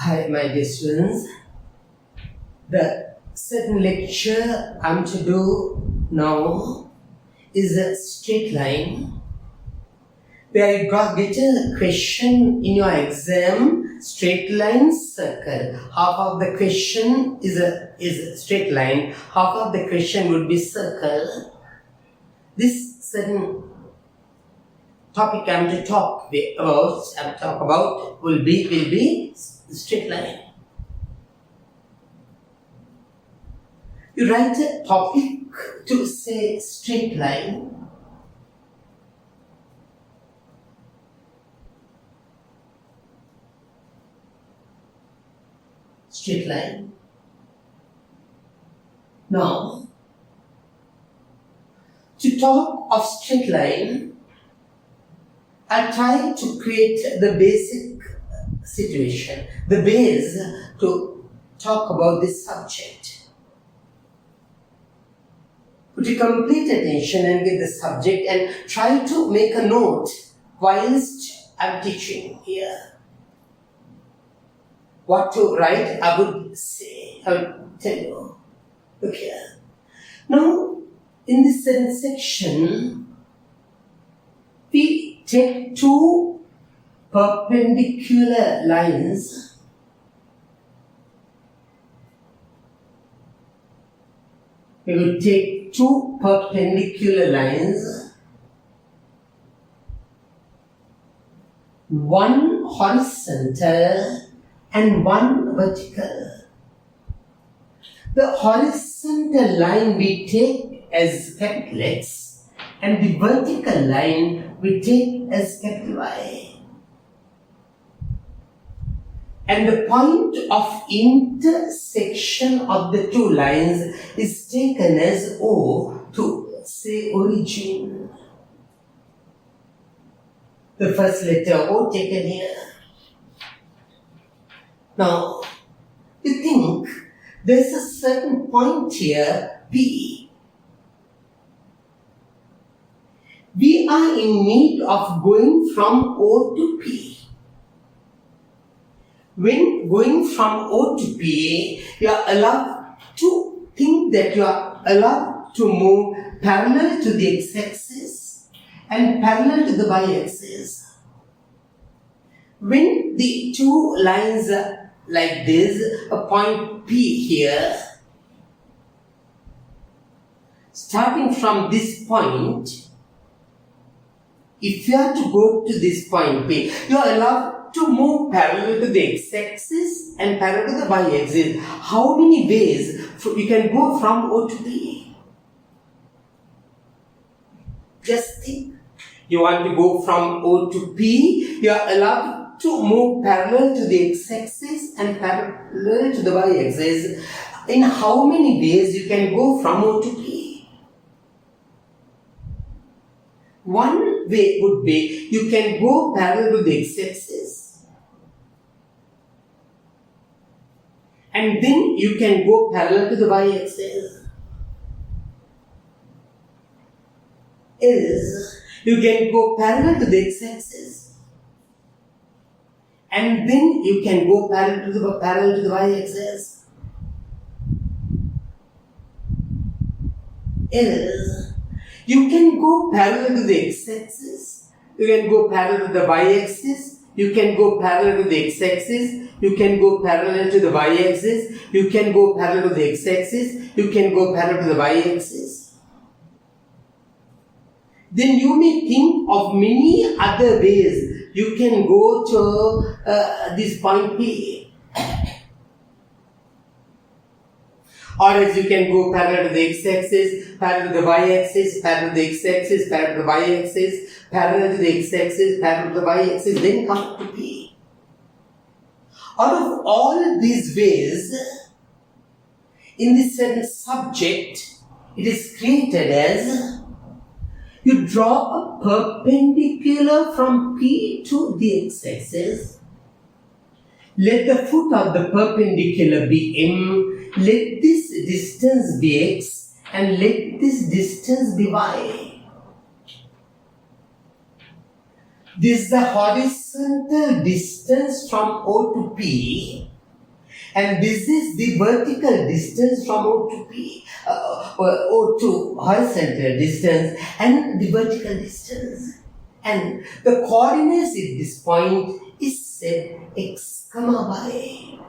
Hi, my dear students. The certain lecture I'm to do now is a straight line where you get a question in your exam, straight line circle. Half of the question is a straight line, half of the question would be circle. This certain topic I'm to talk about will be straight line. You write a topic to say straight line. Straight line. Now, to talk of straight line, I try to create the basic situation, the base to talk about this subject. Put your complete attention and get the subject and try to make a note whilst I'm teaching here. What to write, I would tell you. Look here. Now, in this section, we take two perpendicular lines. We will take two perpendicular lines, one horizontal and one vertical. The horizontal line we take as capital X and the vertical line we take as capital Y. And the point of intersection of the two lines is taken as O to say origin. The first letter O taken here. Now, you think there's a certain point here, P. We are in need of going from O to P. When going from O to P, you are allowed to think that you are allowed to move parallel to the x-axis and parallel to the y-axis. When the two lines are like this, a point P here, starting from this point, if you have to go to this point P, you are allowed to move parallel to the x-axis and parallel to the y-axis. How many ways you can go from O to P? Just think. You want to go from O to P, you are allowed to move parallel to the x-axis and parallel to the y-axis. In how many ways you can go from O to P? One way would be you can go parallel to the x-axis. And then you can go parallel to the y-axis. Is you can go parallel to the x-axis. And then you can go parallel to the y-axis. Is you can go parallel to the x-axis. You can go parallel to the y-axis. You can go parallel to the x-axis, you can go parallel to the y-axis, you can go parallel to the x-axis, you can go parallel to the y-axis. Then you may think of many other ways you can go to this point P. Or as you can go parallel to the x-axis, parallel to the y-axis, parallel to the x-axis, parallel to the y-axis, parallel to the x-axis, parallel to the y-axis, then come to P. Out of all these ways, in this certain subject, it is created as you draw a perpendicular from P to the x-axis. Let the foot of the perpendicular be M. Let this distance be x and let this distance be y. This is the horizontal distance from O to P, and this is the vertical distance from O to P, O to horizontal distance, and the vertical distance. And the coordinates at this point is said x comma y.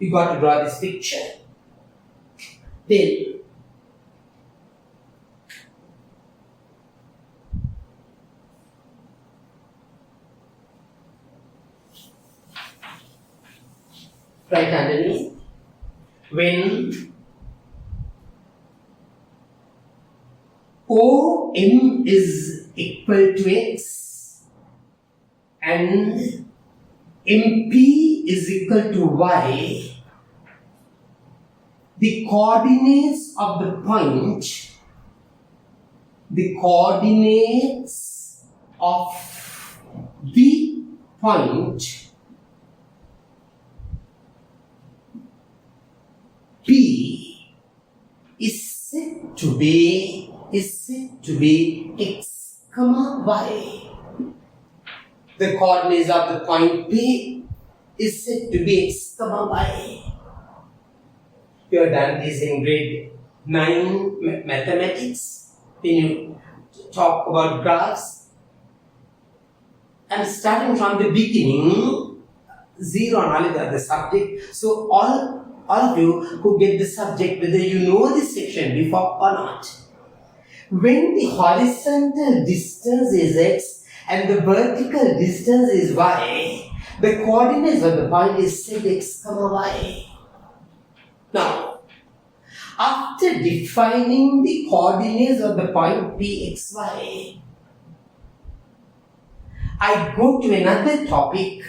You got to draw this picture. Then right underneath, when OM is equal to x and MP is equal to y, the coordinates of the point, the coordinates of the point P is said to be x comma y. The coordinates of the point P is said to be x comma y. You have done this in grade 9 mathematics when you talk about graphs. And starting from the beginning, zero knowledge of the subject. So all of you who get the subject, whether you know this section before or not, when the horizontal distance is x and the vertical distance is y, the coordinates of the point is said x comma y. Now, after defining the coordinates of the point P, x, y, I go to another topic.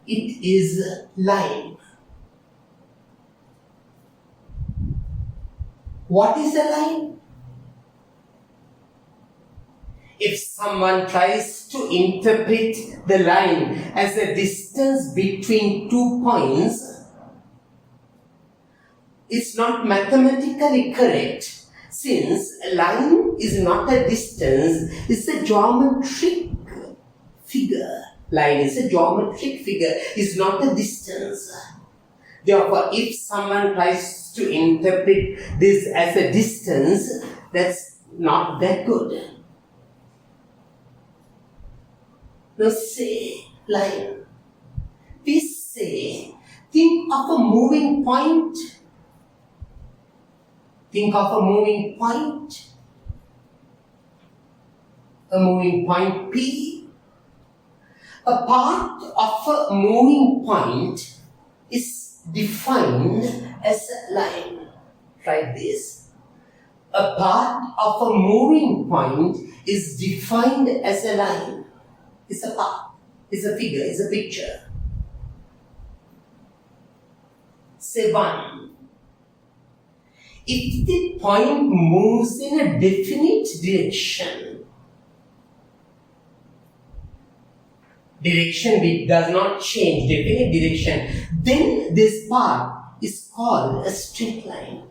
It is line. What is a line? If someone tries to interpret the line as a distance between 2 points, it's not mathematically correct, since a line is not a distance, it's a geometric figure. Line is a geometric figure, it's not a distance. Therefore, if someone tries to interpret this as a distance, that's not that good. Now say line. We say, think of a moving point. Think of a moving point. A moving point P. A part of a moving point is defined as a line. Like this. A part of a moving point is defined as a line. It's a part. It's a figure. It's a picture. Say 1. If the point moves in a definite direction which does not change, definite direction, then this part is called a straight line.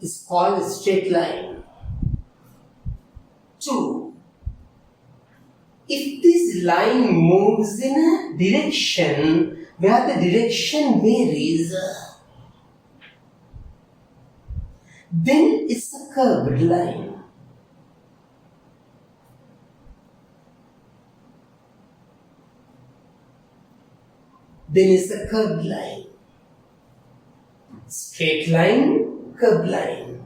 It's called a straight line. 2. If this line moves in a direction where the direction varies, then it's a curved line. Then it's a curved line. Straight line, curved line.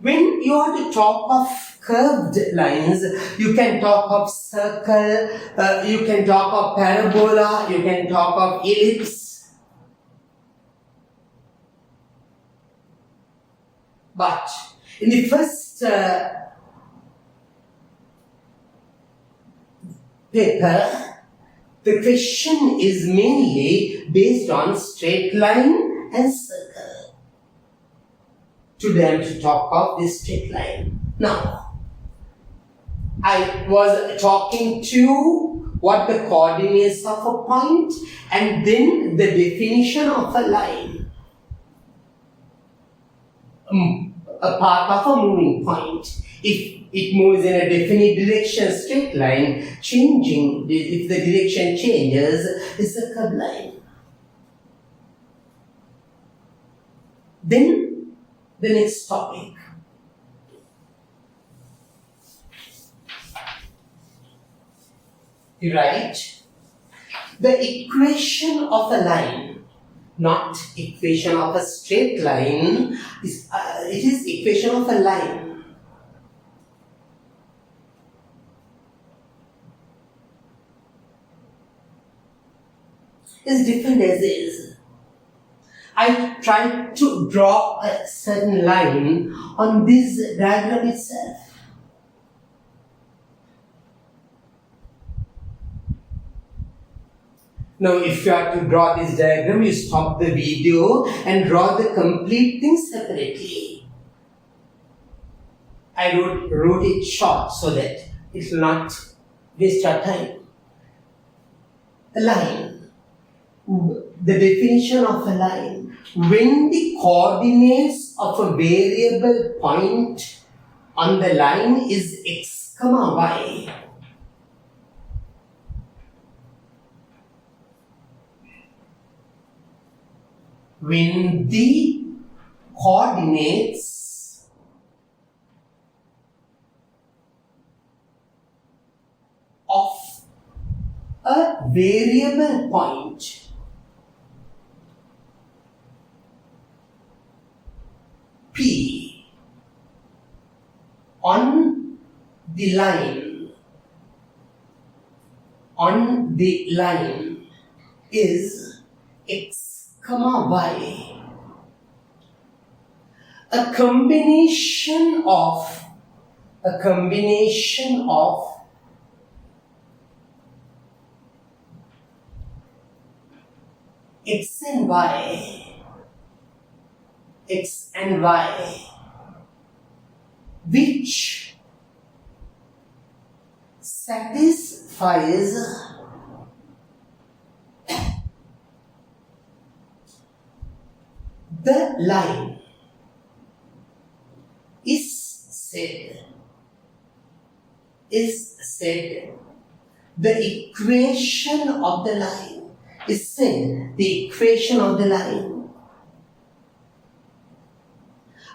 When you are to talk of curved lines, you can talk of circle, you can talk of parabola, you can talk of ellipse. But in the first paper, the question is mainly based on straight line and circle. Today I am to talk of this straight line. Now, I was talking to what the coordinates of a point and then the definition of a line. A part of a moving point. If it moves in a definite direction, straight line, changing, if the direction changes, it's a curved line. Then, the next topic. You write the equation of a line, not equation of a straight line, it is equation of a line. Is different as is. I tried to draw a certain line on this diagram itself. Now, if you have to draw this diagram, you stop the video and draw the complete thing separately. I wrote it short so that it will not waste your time. A line. The definition of a line. When the coordinates of a variable point on the line is x, y. When the coordinates of a variable point P on the line is x, y. A combination of x and y, which satisfies the line is said the equation of the line is said the equation of the line.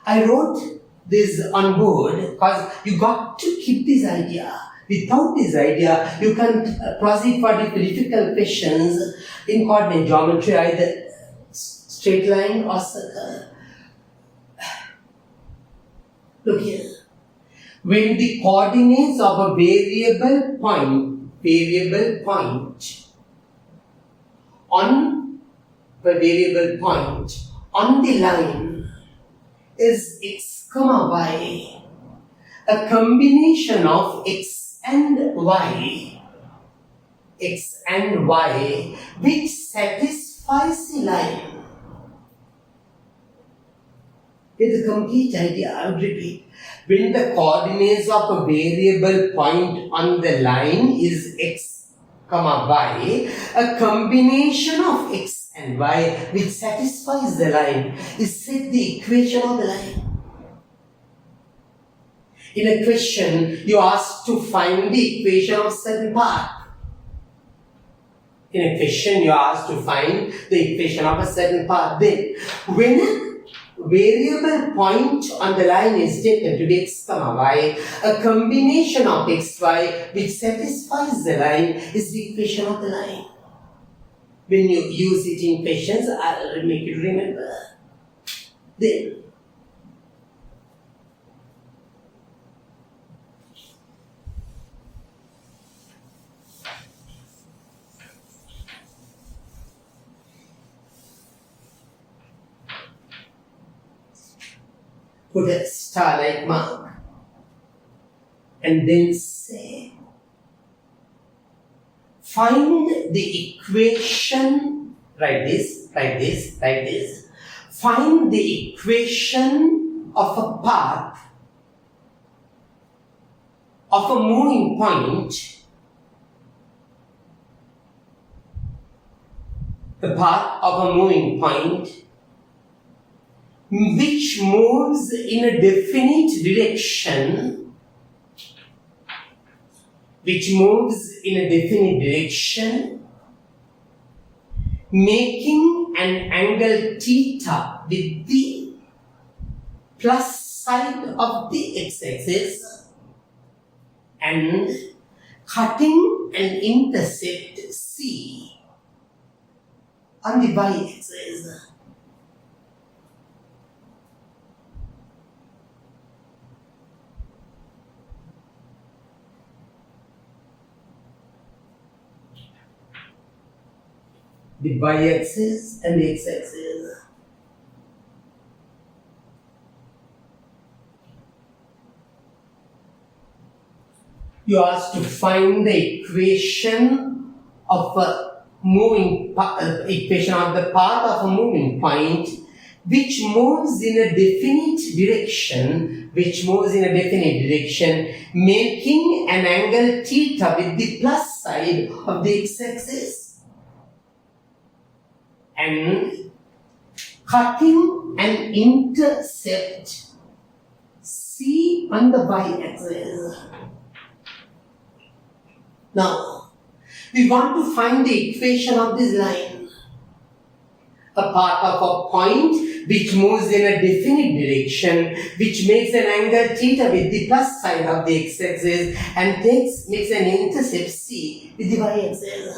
I wrote this on board because you got to keep this idea. Without this idea, you can proceed for difficult questions in coordinate geometry, either straight line or circle. Look here. When the coordinates of a variable point on the line is x, y, a combination of x and y, which satisfies the line. With the complete idea, I would repeat. When the coordinates of a variable point on the line is x, y, a combination of x and y which satisfies the line is said the equation of the line. In a question, you are asked to find the equation of certain path. In a question, you are asked to find the equation of a certain path. Then, when a variable point on the line is taken to be x, y, a combination of x, y which satisfies the line is the equation of the line. When you use it in questions, I'll make you remember. Then, put a star-like mark and then say, find the equation, write this, find the equation of a path of a moving point, the path of a moving point which moves in a definite direction which moves in a definite direction, making an angle theta with the plus side of the x-axis and cutting an intercept C on the y-axis. The y-axis and the x-axis. You are asked to find the equation of a equation of the path of a moving point which moves in a definite direction, making an angle theta with the plus side of the x-axis and cutting an intercept C on the y-axis. Now, we want to find the equation of this line. A path of a point which moves in a definite direction, which makes an angle theta with the plus side of the x-axis and makes an intercept C with the y-axis.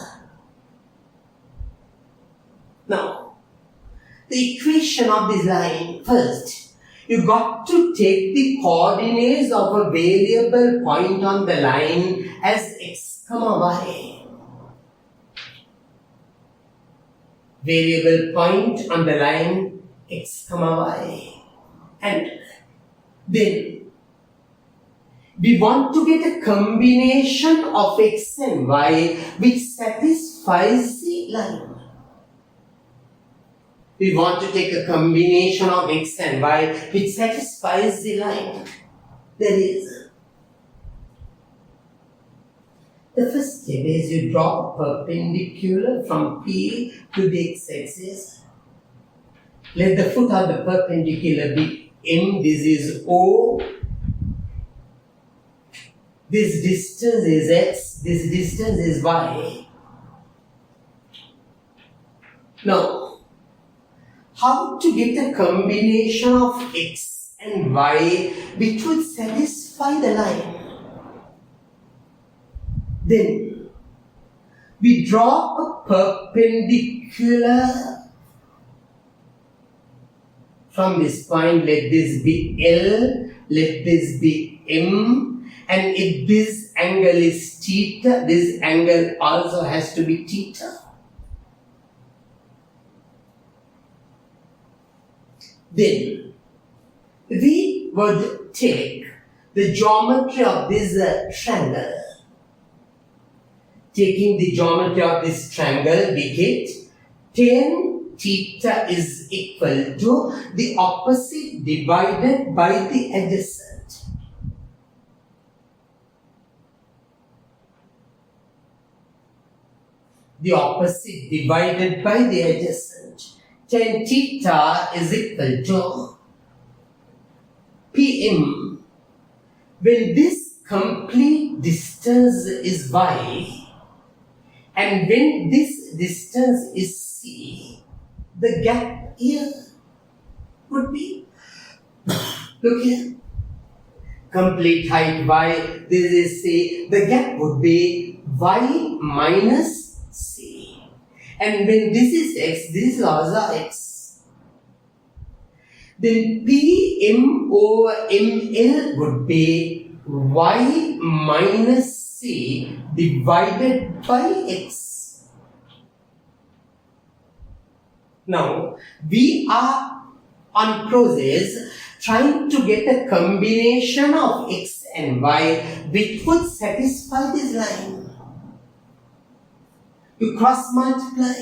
Now, the equation of this line, first, you got to take the coordinates of a variable point on the line as x, y. Variable point on the line x, y. And then we want to get a combination of x and y which satisfies the line. We want to take a combination of x and y which satisfies the line. That is, the first step is you draw a perpendicular from P to the x-axis. Let the foot of the perpendicular be M, this is O. This distance is x, this distance is y. Now, how to get a combination of x and y which would satisfy the line? Then we draw a perpendicular from this point. Let this be L, let this be M, and if this angle is theta, this angle also has to be theta. Then we would take the geometry of this triangle. Taking the geometry of this triangle, we get tan theta is equal to the opposite divided by the adjacent. The opposite divided by the adjacent. Tan theta is equal to Pm. When this complete distance is y, and when this distance is c, the gap here would be, look here, complete height y, this is c, the gap would be y minus c. And when this is x, this is also x. Then Pm over Ml would be y minus c divided by x. Now, we are on process trying to get a combination of x and y which would satisfy this line. You cross multiply.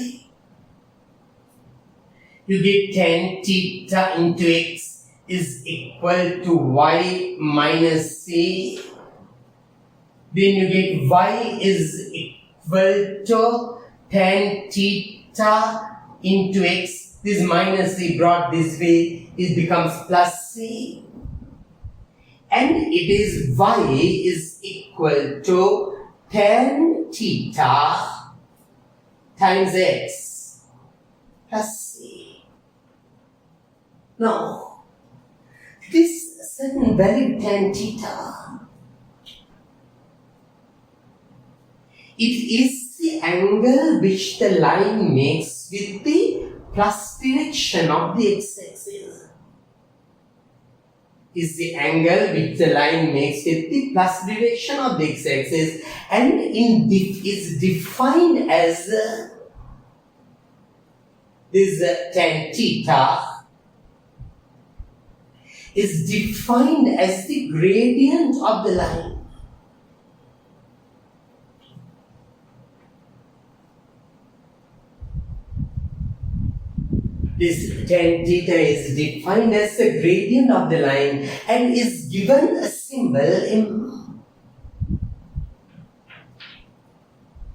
You get tan theta into x is equal to y minus c. Then you get y is equal to tan theta into x. This minus c brought this way, it becomes plus c. And it is y is equal to tan theta times x plus c. Now, this certain value tan theta, it is the angle which the line makes with the plus direction of the x-axis. Is the angle which the line makes with the plus direction of the x-axis, and is defined as this tan theta is defined as the gradient of the line. This tan theta is defined as the gradient of the line and is given a symbol m.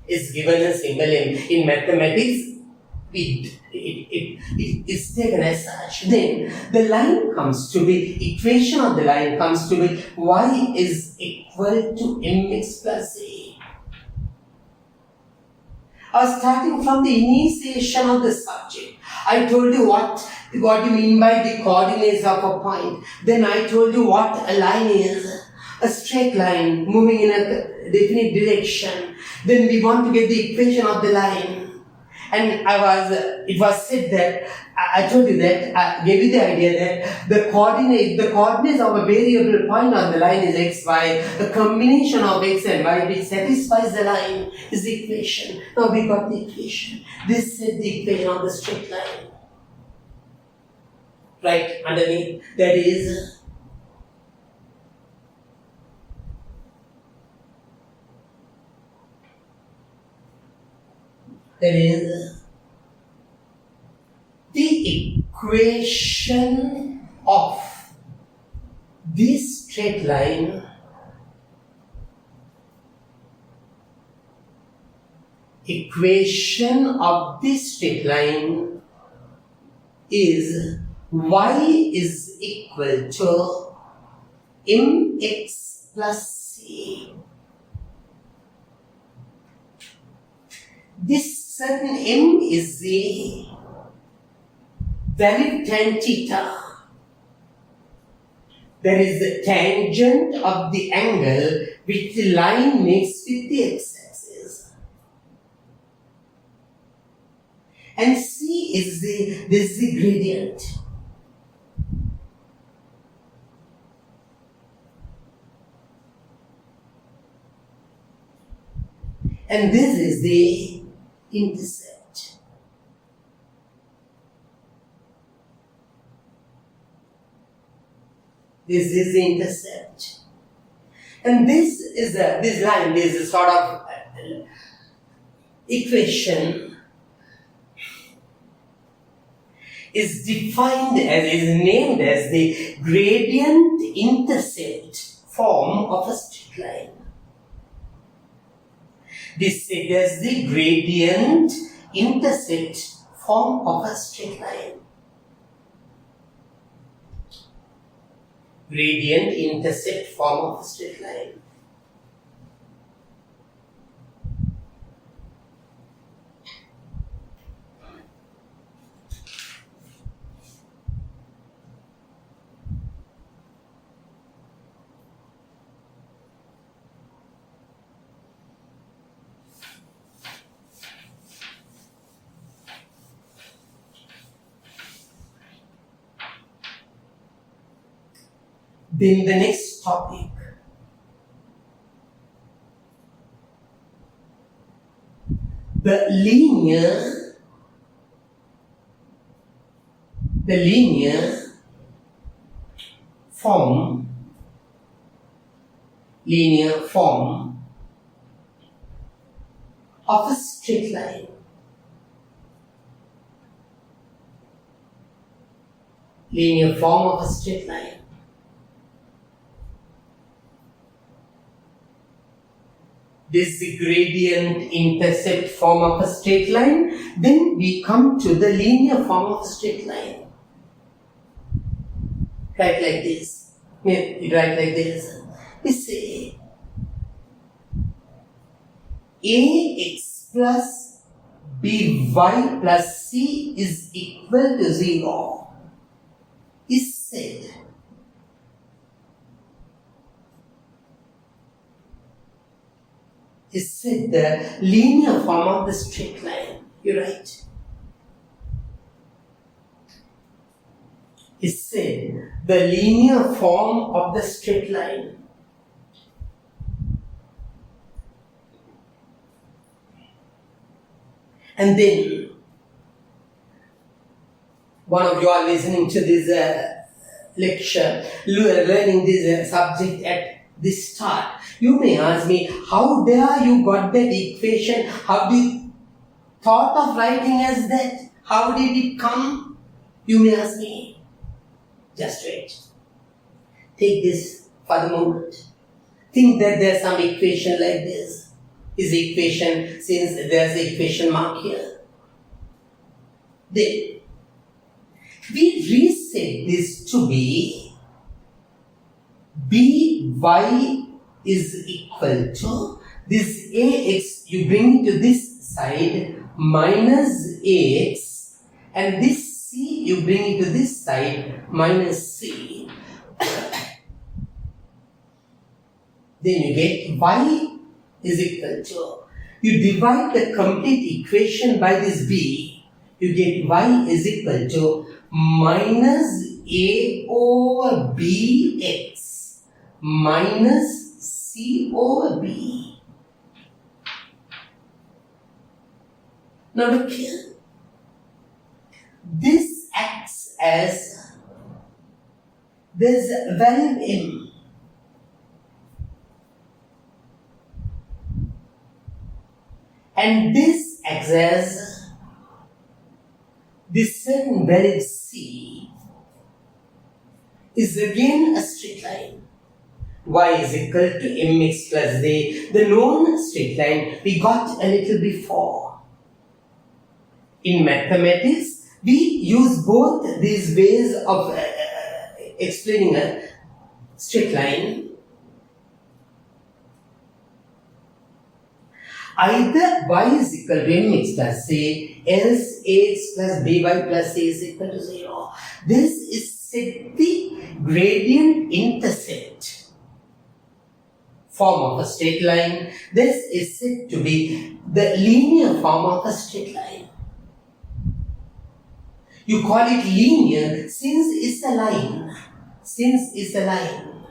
Is given a symbol m. In mathematics, it is taken as such. Then the line comes to be, equation of the line comes to be y is equal to mx plus a. Starting from the initiation of the subject, I told you what you mean by the coordinates of a point. Then I told you what a line is. A straight line moving in a definite direction. Then we want to get the equation of the line. And it was said that, I told you that, I gave you the idea that the coordinates of a variable point on the line is x, y. The combination of x and y which satisfies the line is the equation. Now we got the equation. This is the equation of the straight line. Right underneath, that is the equation of this straight line is y is equal to mx plus c. This certain m is the value tan theta. That is the tangent of the angle which the line makes with the x-axis. And c is the gradient. And this is the intercept. This is the intercept. And this line, this is sort of equation is defined as, is named as the gradient intercept form of a straight line. This is as the gradient intercept form of a straight line. Gradient intercept form of a straight line. Then the next topic, the linear form of a straight line. Linear form of a straight line. This is the gradient intercept form of a straight line. Then we come to the linear form of a straight line. Write like this. We write like this. We say ax plus by plus c is equal to 0 is said. Is said the linear form of the straight line. You're right. Is said the linear form of the straight line. And then one of you are listening to this lecture, learning this subject at this start. You may ask me, how dare you got that equation? How did you thought of writing as that? How did it come? You may ask me. Just wait. Take this for the moment. Think that there's some equation like this. Is the equation, since there's the equation mark here. Then, we reset this to be by is equal to this ax, you bring it to this side, minus ax, and this c, you bring it to this side, minus c. Then you get y is equal to, you divide the complete equation by this b, you get y is equal to minus a over bx minus c over b. Now look here. This acts as this value m. And this acts as this certain value c is again a straight line. Y is equal to mx plus a, the known straight line we got a little before. In mathematics, we use both these ways of explaining a straight line. Either y is equal to mx plus a, else ax plus by plus c is equal to 0. This is said the gradient intercept form of a straight line. This is said to be the linear form of a straight line. You call it linear since it's a line. Since it's a line.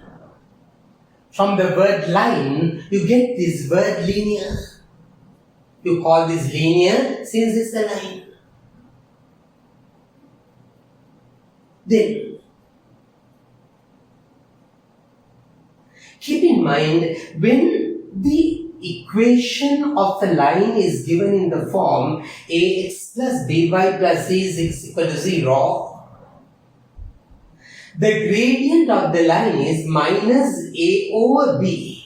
From the word line, you get this word linear. You call this linear since it's a line. Then, keep in mind, when the equation of a line is given in the form ax plus by plus c is equal to 0, the gradient of the line is minus a over b.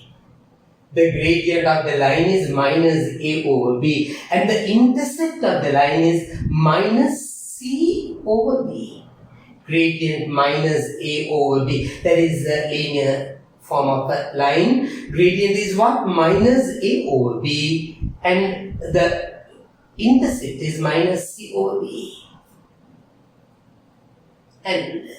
The gradient of the line is minus a over b, and the intercept of the line is minus c over b. Gradient minus a over b. That is the linear form of a line. Gradient is what? Minus a over b, and the intercept is minus c over b. And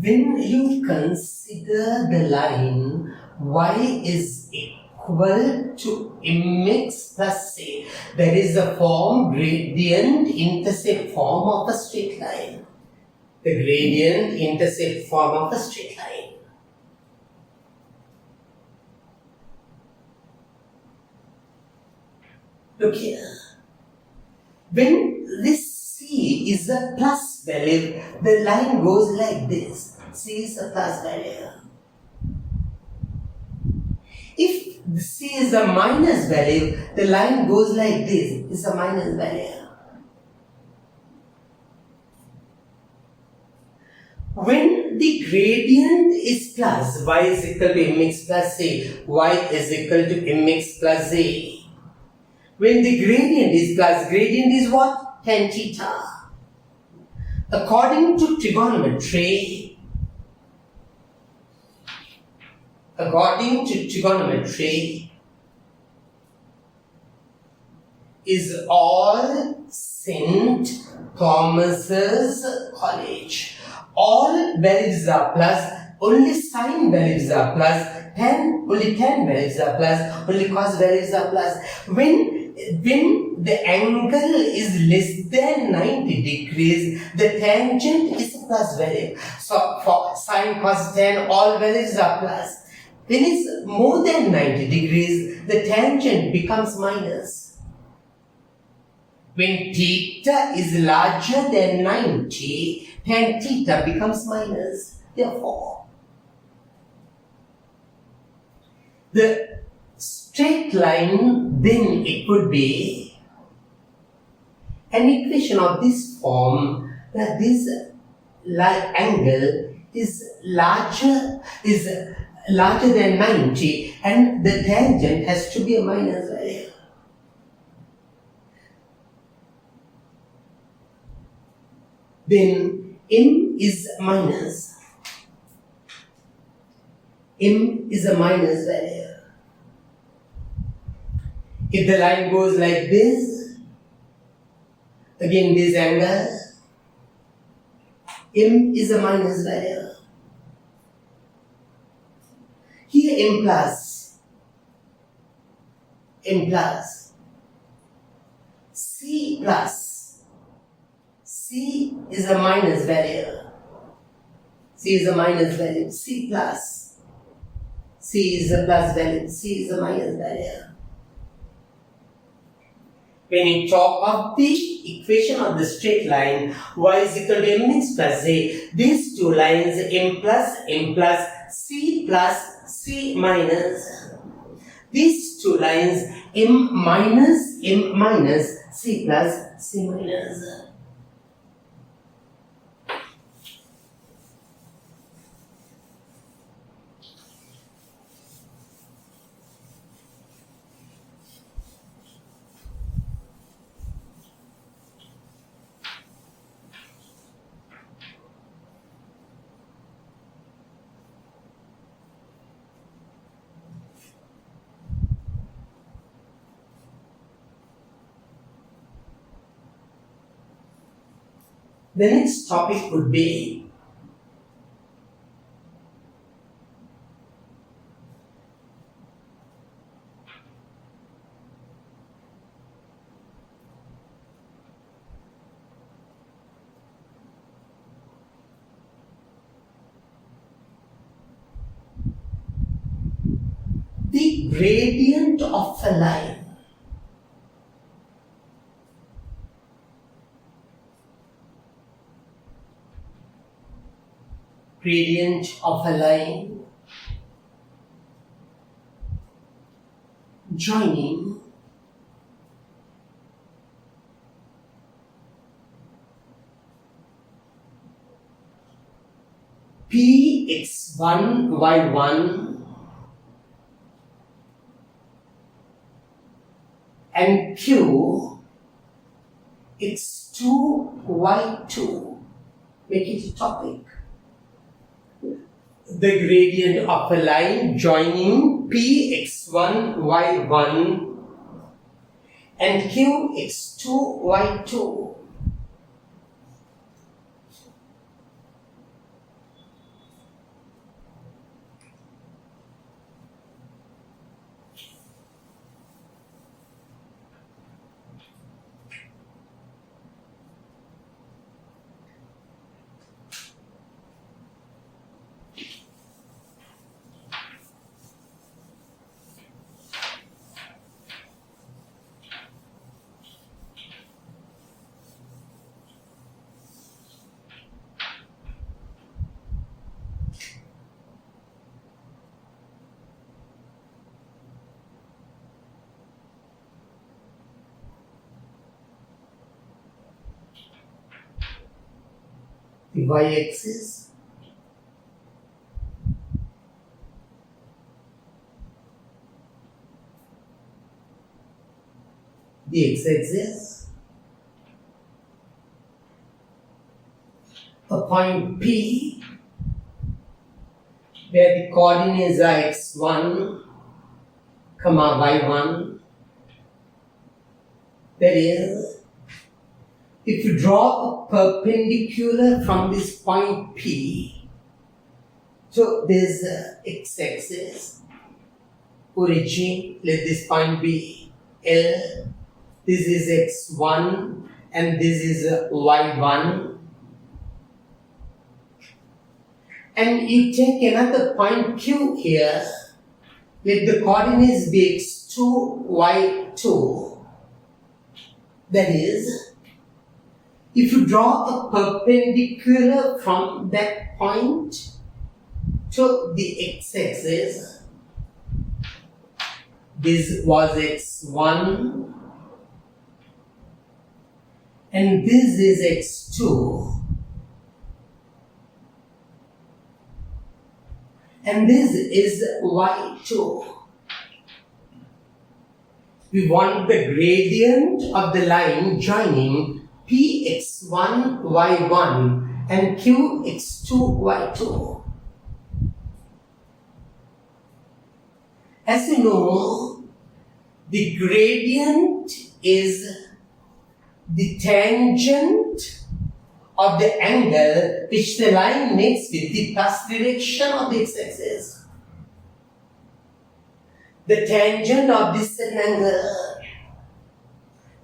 when you consider the line y is equal to mx plus a, there is a form, gradient intercept form of a straight line. The gradient intercept form of a straight line. Look here. When this c is a plus value, the line goes like this. C is a plus value. If c is a minus value, the line goes like this. It's a minus value. When the gradient is plus, y is equal to mx plus a, y is equal to mx plus a. When the gradient is plus, gradient is what? Tan theta. According to trigonometry, is all St. Thomas's College. All values are plus, only sine values are plus, only tan values are plus, only cos values are plus. When the angle is less than 90 degrees, the tangent is a plus value. So for sine, cos, tan, all values are plus. When it's more than 90 degrees, the tangent becomes minus. When theta is larger than 90, tan theta becomes minus. Therefore, the straight line, then it could be an equation of this form, that this angle is larger than 90 and the tangent has to be a minus value. Then m is minus. M is a minus value. If the line goes like this, again this angle, m is a minus value. Here m plus, c plus, c is a minus value, c plus, c is a plus value, c is a minus value. When you talk of the equation of the straight line, y is equal to mx plus a, these two lines, m plus, c minus. These two lines, m minus, c plus, c minus. The next topic would be the gradient of a line. Gradient of a line joining Px1 y1 and Q x2 y2. Make it a topic. The gradient of a line joining Px1 y1 and Qx2 y2. The y-axis the x-axis, a point P where the coordinates are x1, y1. That is, if you draw a perpendicular from this point P, so there's x-axis, origin, let this point be L, this is x1 and this is y1. And you take another point Q here, let the coordinates be x2, y2. That is, if you draw a perpendicular from that point to the x-axis, this was x1 and this is x2. And this is y2. We want the gradient of the line joining px1, y1 and qx2, y2. As you know, the gradient is the tangent of the angle which the line makes with the plus direction of the x-axis. The tangent of this certain angle,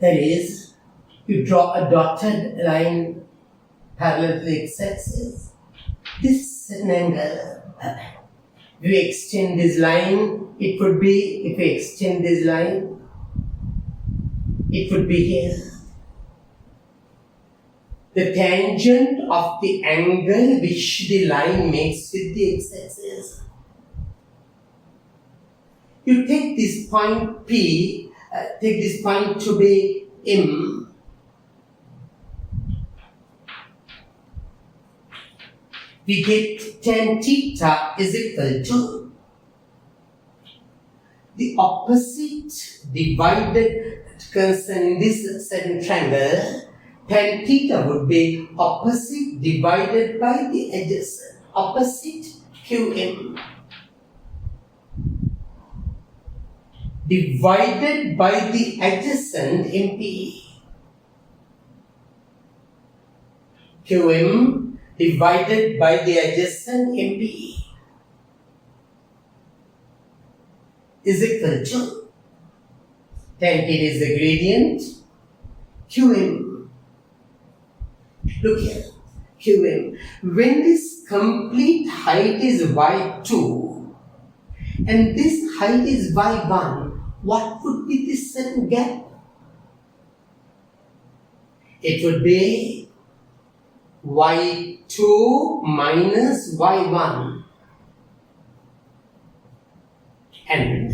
that is, you draw a dotted line parallel to the x-axis. This certain angle, if you extend this line, it would be, if you extend this line, it would be here. The tangent of the angle which the line makes with the x-axis. You take this point P, take this point to be M. We get tan theta is equal to the opposite divided concerning this certain triangle. Tan theta would be opposite divided by the adjacent, opposite QM, divided by the adjacent MP. QM divided by the adjacent MP is equal to tan theta is the gradient, QM. Look here, QM. When this complete height is y2 and this height is y1, what would be this certain gap? It would be y2 minus y1. And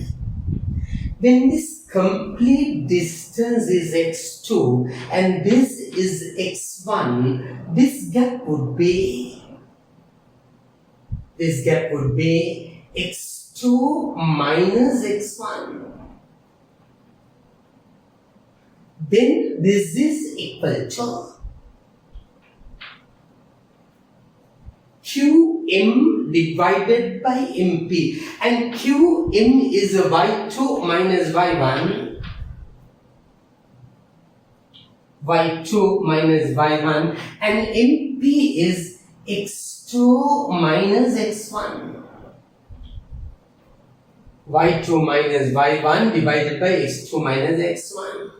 when this complete distance is x2 and this is x1, this gap would be x2 minus x1. Then this is equal to QM divided by MP, and QM is y2 minus y1, y2 minus y1, and MP is x2 minus x1, y2 minus y1 divided by x2 minus x1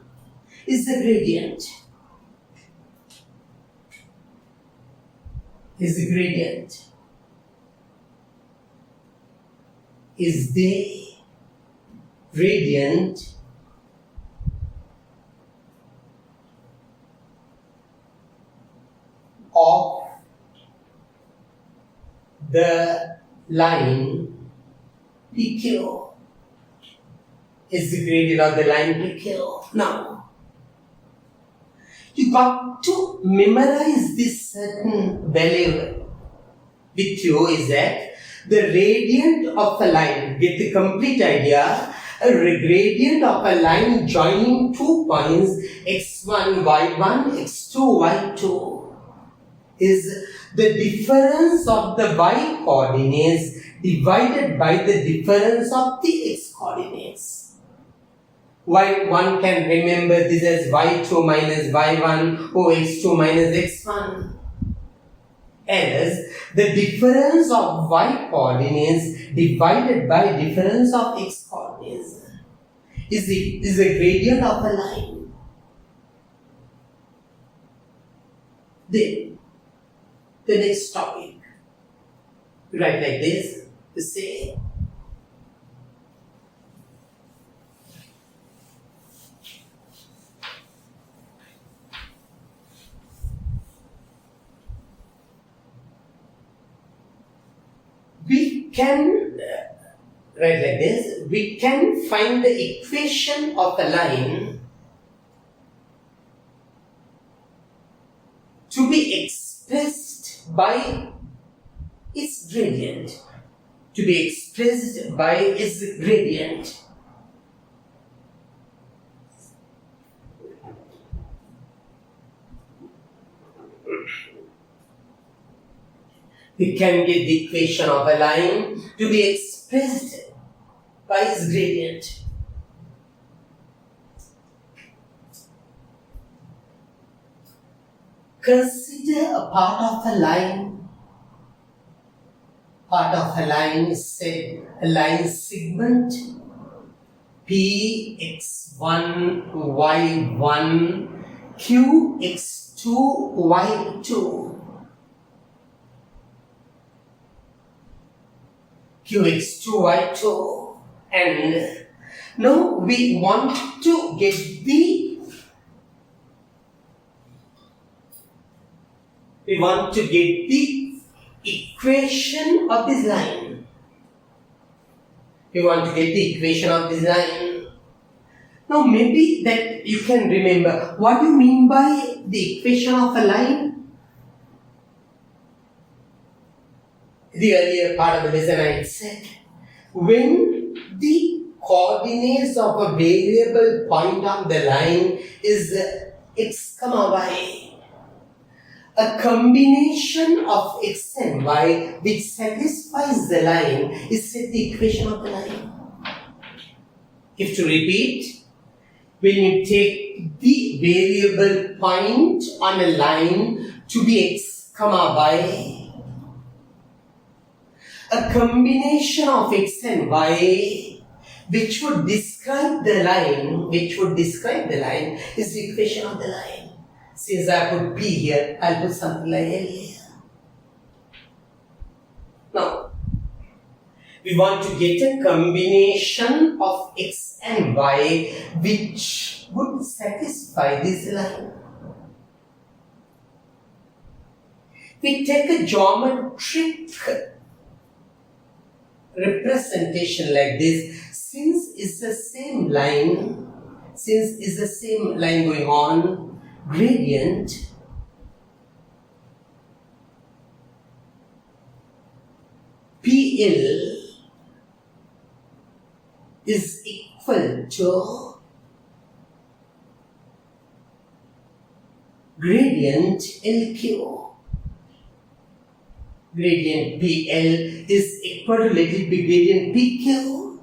is the gradient. Is the gradient of the line PQ. Is the gradient of the line PQ. Now, you got to memorize this certain value with you, is that the radiant of a line, get the complete idea, A gradient of a line joining 2 points x1, y1, x2, y2 is the difference of the y coordinates divided by the difference of the x coordinates. One can remember this as y2 minus y1 or x2 minus x1. As the difference of y coordinates divided by difference of x coordinates is a gradient of a line. Then the next topic, write like this, to say we can write like this, we can find the equation of a line to be expressed by its gradient. To be expressed by its gradient. We can get the equation of a line to be expressed by its gradient. Consider a part of a line. Part of a line is said a line segment P x1 y1 Q x2 y2 Q x2 y2, and now we want to get the equation of this line. We want to get the equation of this line. Now maybe that you can remember, what do you mean by the equation of a line? The earlier part of the lesson I said, when the coordinates of a variable point on the line is x comma y, a combination of x and y which satisfies the line is said the equation of the line. If to repeat, when you take the variable point on a line to be x comma y, a combination of x and y which would describe the line is the equation of the line. Since I put P here, I'll put something like L here. Now, we want to get a combination of x and y which would satisfy this line. We take a geometric representation like this. Since it's the same line going on, gradient PL is equal to gradient LQ. Gradient PL is equal to little bit gradient PQ.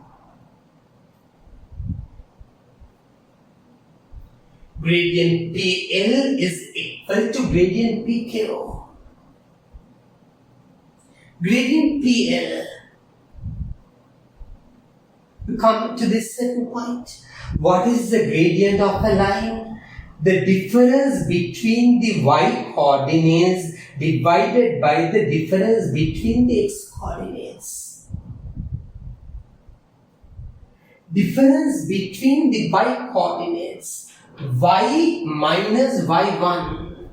Gradient PL is equal to gradient PQ. Gradient PL. We come to this certain point. What is the gradient of a line? The difference between the y coordinates divided by the difference between the x coordinates. Difference between the y coordinates. Y minus y1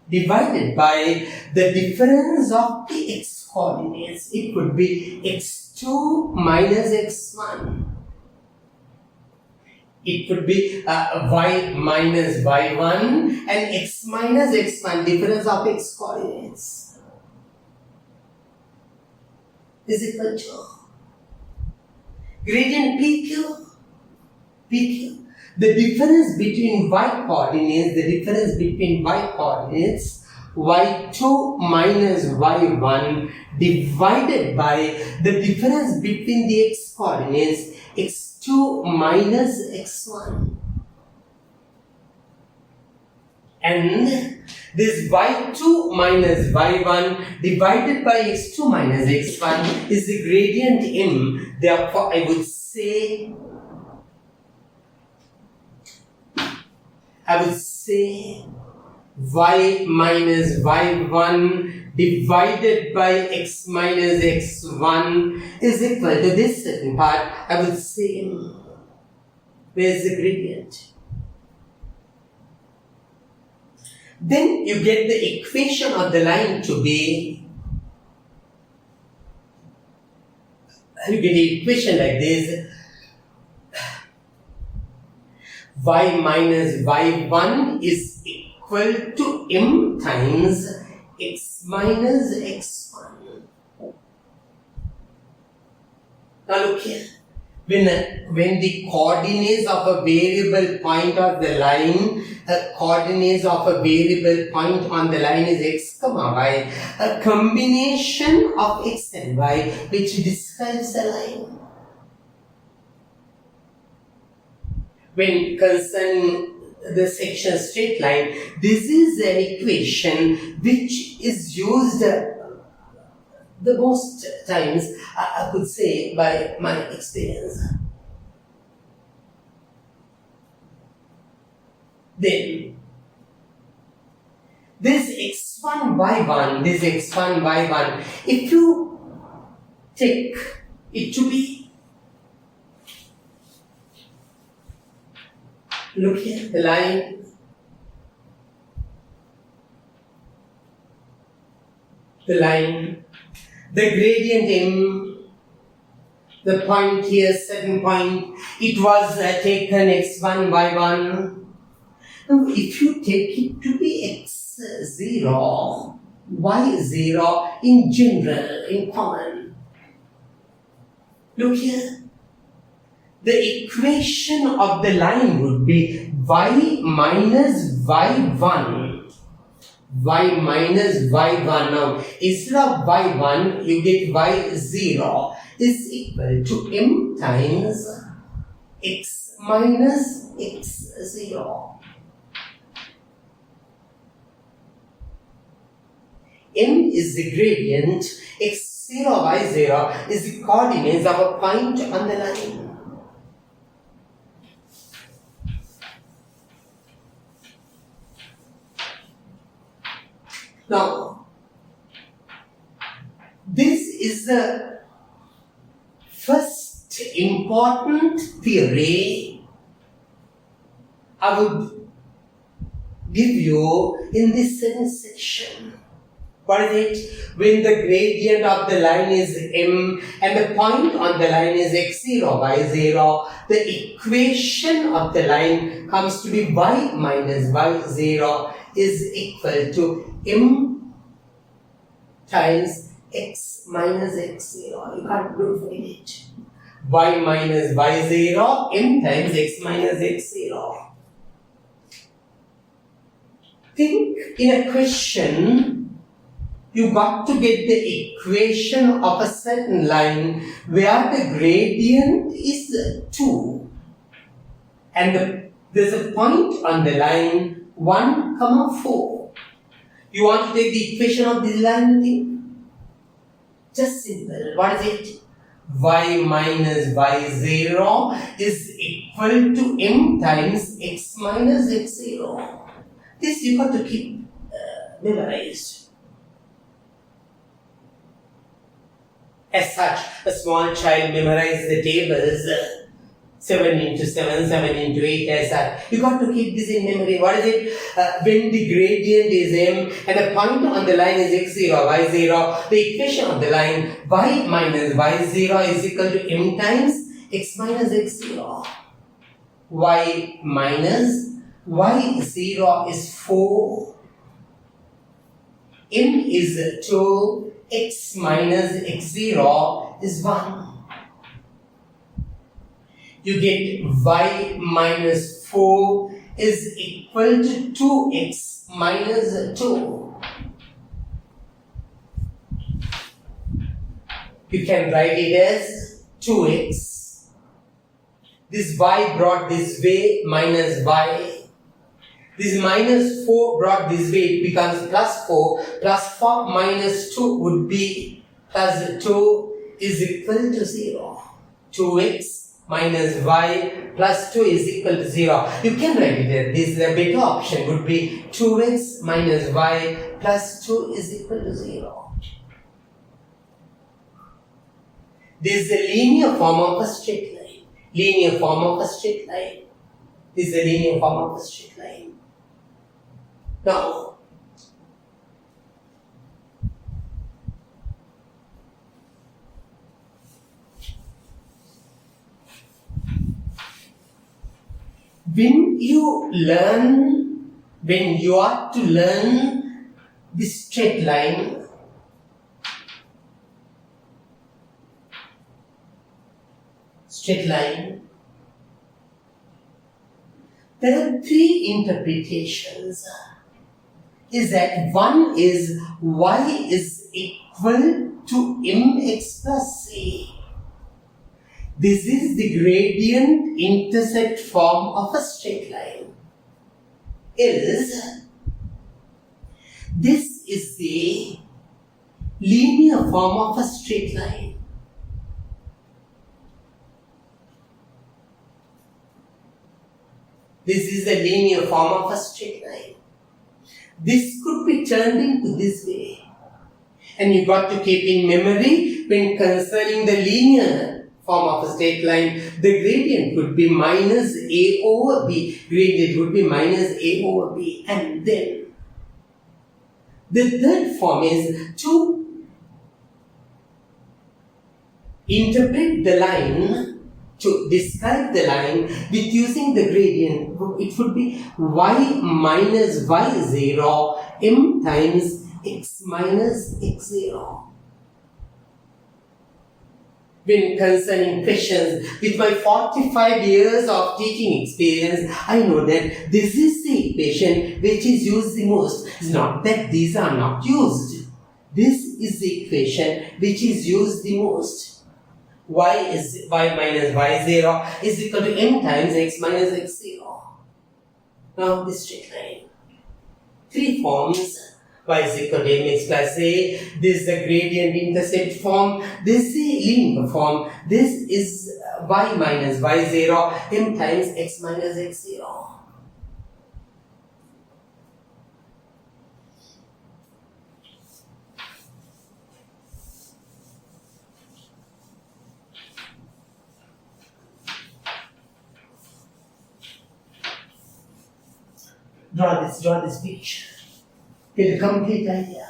divided by the difference of the x coordinates. It could be x2 minus x1. It could be y minus y1 and x minus x1, difference of x coordinates. is equal to gradient PQ. PQ. The difference between y coordinates, y2 minus y1 divided by the difference between the x coordinates, x2 minus x1. And this y2 minus y1 divided by x2 minus x1 is the gradient m. Therefore, I would say y minus y1 divided by x minus x1 is equal to this certain part. I would say where's the gradient? Then you get the equation of the line to be, you get the equation like this: y minus y1 is equal to m times x minus x1. Now look here. When the coordinates of a variable point of the line, coordinates of a variable point on the line is x comma y, a combination of x and y which describes the line. When concerning the section straight line, this is an equation which is used the most times, I could say, by my experience. Then, this x1, y1, if you take it to be, look here, the line, the gradient m, the point here, certain point, it was taken x1, y1. Now, if you take it to be x0, y0 in general, in common, look here, the equation of the line would be y minus y1. Y minus y1. Now, instead of y1, you get y0 is equal to m times x minus x0. M is the gradient, x0, y0 is the coordinates of a point on the line. Now, this is the first important theory I would give you in this second section. What is it? When the gradient of the line is m and the point on the line is x0, y0, the equation of the line comes to be y minus y0 is equal to m times x minus x0. You can't prove it. Y minus y0, m times x minus x0. Think in a question, you got to get the equation of a certain line where the gradient is 2 and there's a point on the line 1, 4. You want to take the equation of this line? Just simple. What is it? Y minus y0 is equal to m times x minus x0. This you got to keep memorized. As such, a small child memorizes the tables 7 into 7, 7 into 8 as such. You got to keep this in memory. What is it? When the gradient is m and the point on the line is x0, y0, the equation of the line y minus y0 is equal to m times x minus x0. Y minus y0 is 4, m is 2, x minus x0 is 1. You get y minus 4 is equal to 2x minus 2. You can write it as 2x. This y brought this way minus y. This minus 4 brought this way, it becomes plus 4. Plus 4 minus 2 would be plus 2 is equal to 0. 2x minus y plus 2 is equal to 0. You can write it there. This is a better option would be 2x minus y plus 2 is equal to 0. This is a linear form of a straight line. Linear form of a straight line. This is a linear form of a straight line. Now, when you are to learn this straight line, there are three interpretations. Is that one is y is equal to mx plus c. This is the gradient intercept form of a straight line. This is the linear form of a straight line. This is the linear form of a straight line. This could be turned into this way. And you got to keep in memory when concerning the linear form of a straight line, the gradient would be minus a over b. Gradient would be minus a over b. And then the third form is to interpret the line, to describe the line with using the gradient. It would be y minus y0 m times x minus x0. When concerning questions, with my 45 years of teaching experience, I know that this is the equation which is used the most. It's not that these are not used. This is the equation which is used the most. Y minus y0 is equal to m times x minus x0. Now this straight line. Three forms. Y is equal to mx plus a. This is the gradient intercept form. This is the linear form. This is y minus y0 m times x minus x0. Draw this picture. Get a complete idea.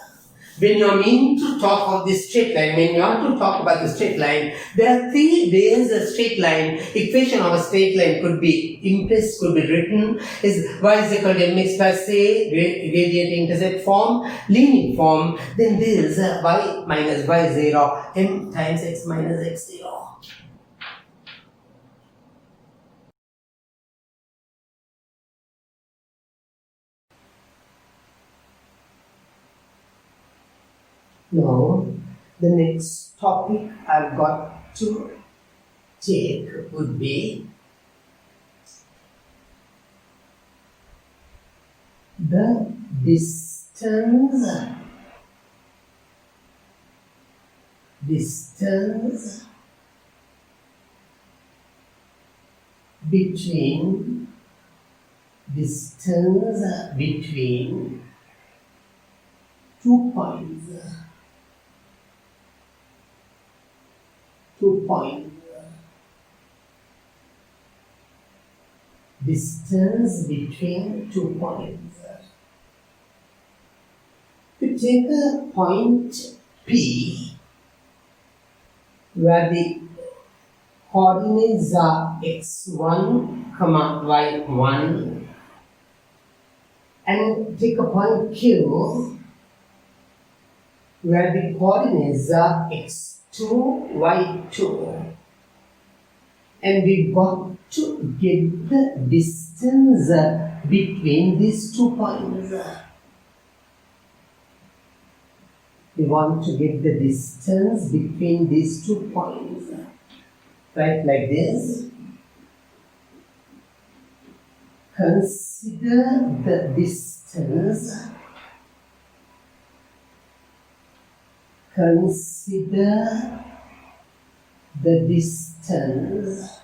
When you are meaning to talk of this straight line, when you want to talk about the straight line, there are three ways a straight line, equation of a straight line could be impressed, could be written, is y is equal to mx plus a, gradient intercept form, linear form, then there is y minus y0, m times x minus x0. Now, the next topic I've got to take would be the distance between two points. Distance between 2 points. To take a point P where the coordinates are x1, y1, and take a point Q where the coordinates are x2, y2. And we've got to get the distance between these 2 points. We want to get the distance between these 2 points. Right, like this. Consider the distance. Consider the distance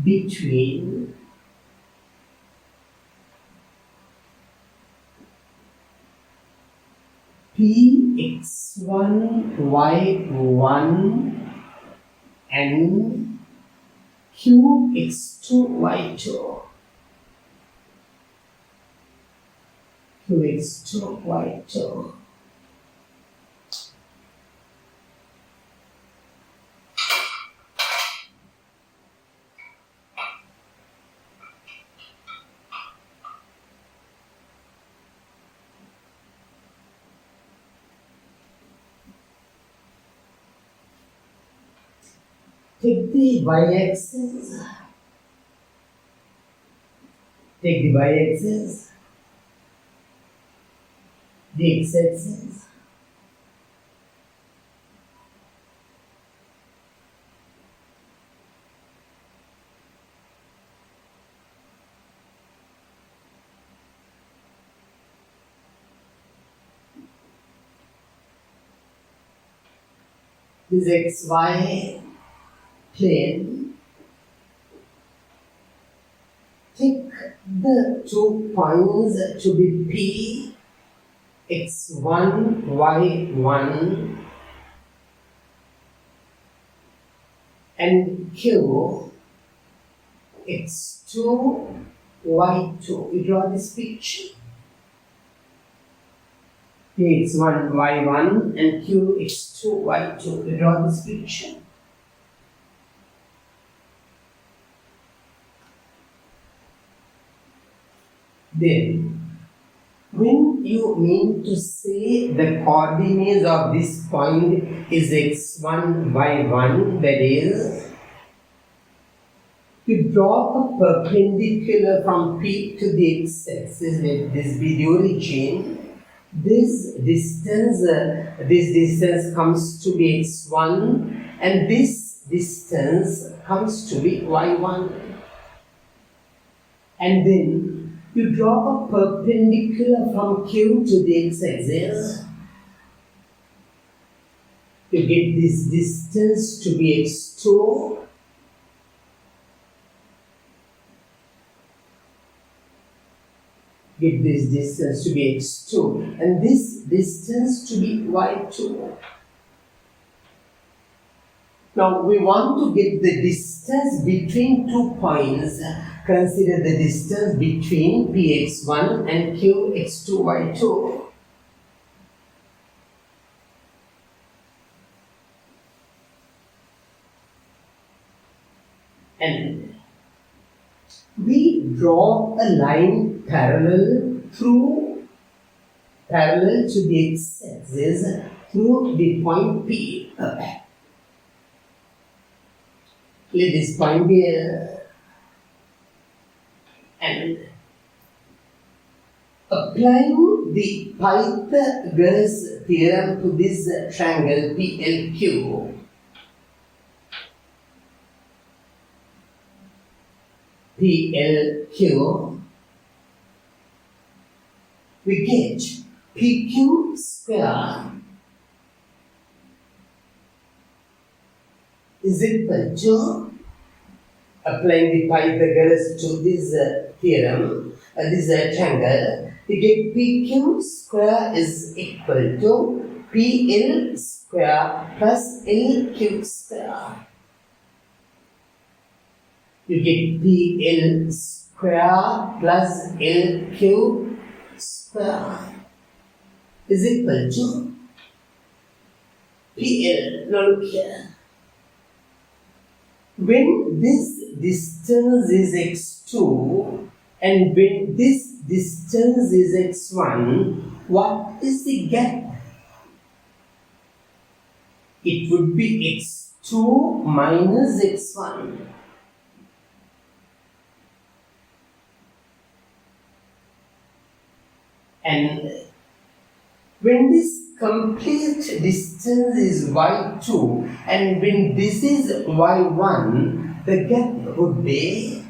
between Px1, y1 and Qx2, y2. Qx2, y2. Take the y-axis. Take the y-axis, the x-axis. This xy plane. Take the 2 points to be P, x1, y1 and Q, x2, y2. We draw this picture. P, x1, y1 and Q, x2, y2. We draw this picture. Then, when you mean to say the coordinates of this point is x1, y1, that is, you draw a perpendicular from P to the x-axis, let this be the origin. This distance comes to be x1 and this distance comes to be y1. And then you draw a perpendicular from Q to the x-axis. You get this distance to be x2. Get this distance to be x2 and this distance to be y2. Now we want to get the distance between 2 points. Consider the distance between Px1 and Qx2, y2. And we draw a line parallel to the x-axis through the point P. Let this point be and applying the Pythagoras theorem to this triangle PLQ. PLQ, we get PQ square is equal to, applying the Pythagoras to this theorem, this triangle, we get PQ square is equal to PL square plus LQ square. You get PL square plus LQ square is equal to PL. Now look here. When this distance is x2 and when this distance is x1, what is the gap? it would be x2 minus x1. And when this complete distance is y2 and when this is y1, the gap would be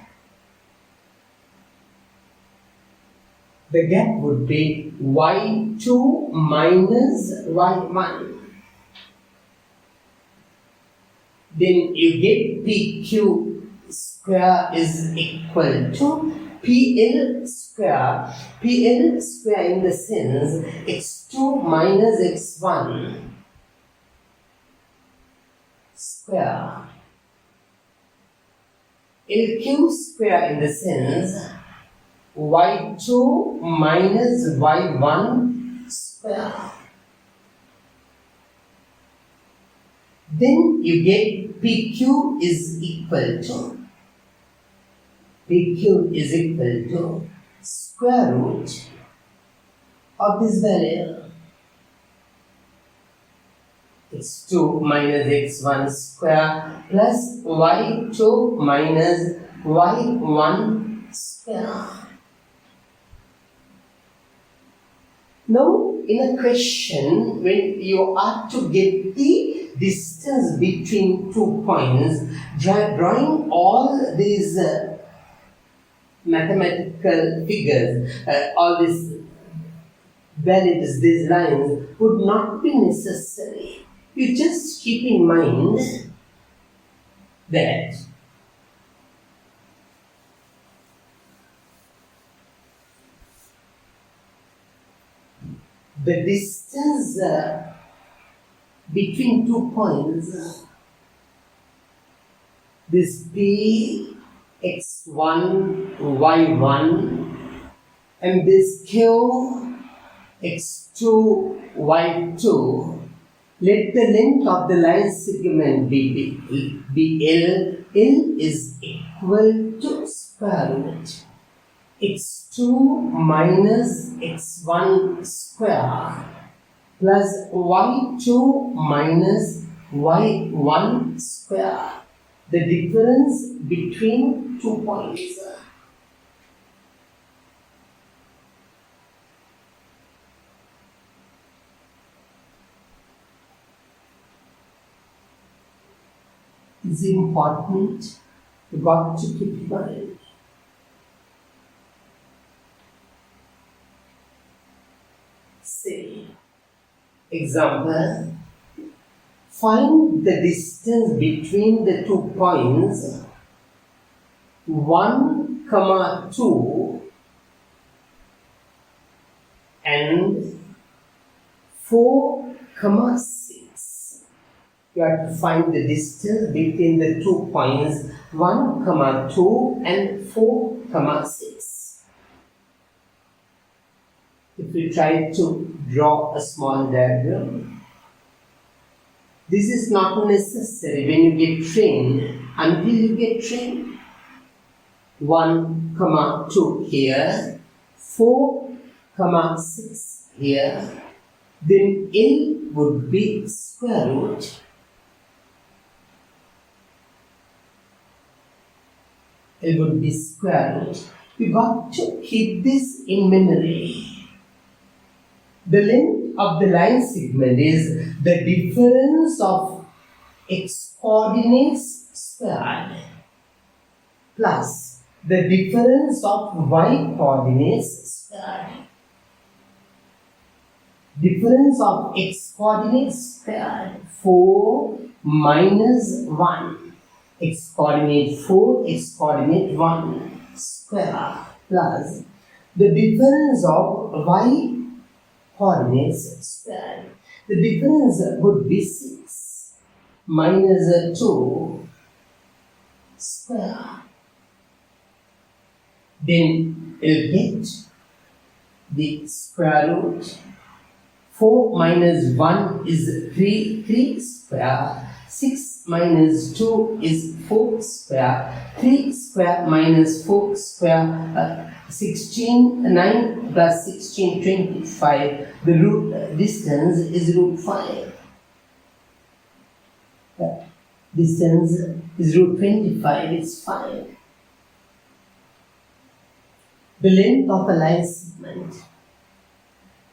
y2 minus y1. Then you get PQ square is equal to PL square. PL square in the sense x2 minus x1 square. LQ square in the sense y2 minus y1 square. Then you get PQ is equal to square root of this value x2 minus x1 square plus y2 minus y1 square. Now, in a question, when you are to get the distance between 2 points, drawing all these mathematical figures, all these values, these lines would not be necessary. You just keep in mind that the distance between 2 points, this P x1 y1 and this q x2 y2, let the length of the line segment be L. L is equal to square root x2 minus x1 square plus y2 minus y1 square. The difference between 2 points. Is important. You got to keep in mind. Say, example, find the distance between the 2 points 1, 2 and 4, 6. You have to find the distance between the 2 points 1, 2 and 4, 6. If we try to draw a small diagram, this is not necessary when you get trained. Until you get trained, 1, 2 here, 4, 6 here, then L would be square root. L would be square root. You got to keep this in memory. The length of the line segment is the difference of x coordinates squared plus the difference of y coordinates squared. Difference of x coordinates squared 4 minus 1. X coordinate 4, x coordinate 1 square plus the difference of y coordinates squared. The difference would be 6 minus 2 square. Then you'll get the square root. 4 minus 1 is 3 square. 6 minus 2 is 4 square. 3 square minus 4 square. 16, 9 plus 16, 25. The root distance is root 5. Distance is root 25, it's fine. The length of a line segment.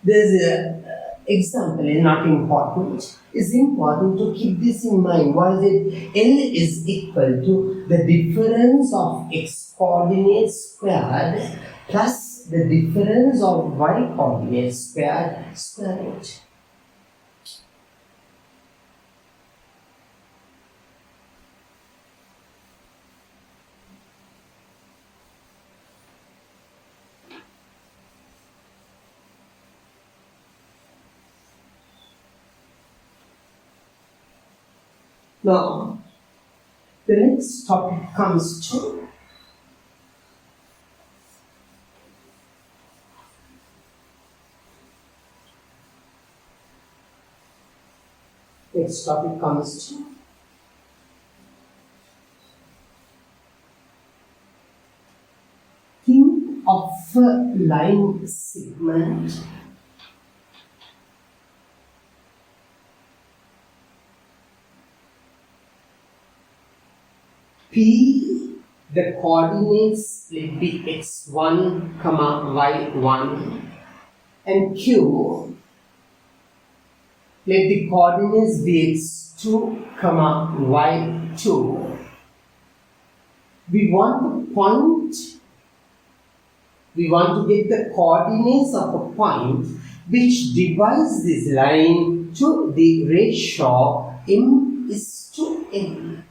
There's an example is not important. It's important to keep this in mind. What is it? L is equal to the difference of x coordinates squared plus the difference of y coordinates squared square root. Now, the next topic comes to think of a line segment P, the coordinates let be x1, y1, and Q, let the coordinates be x2, y2. We want to get the coordinates of a point which divides this line to the ratio m is to n.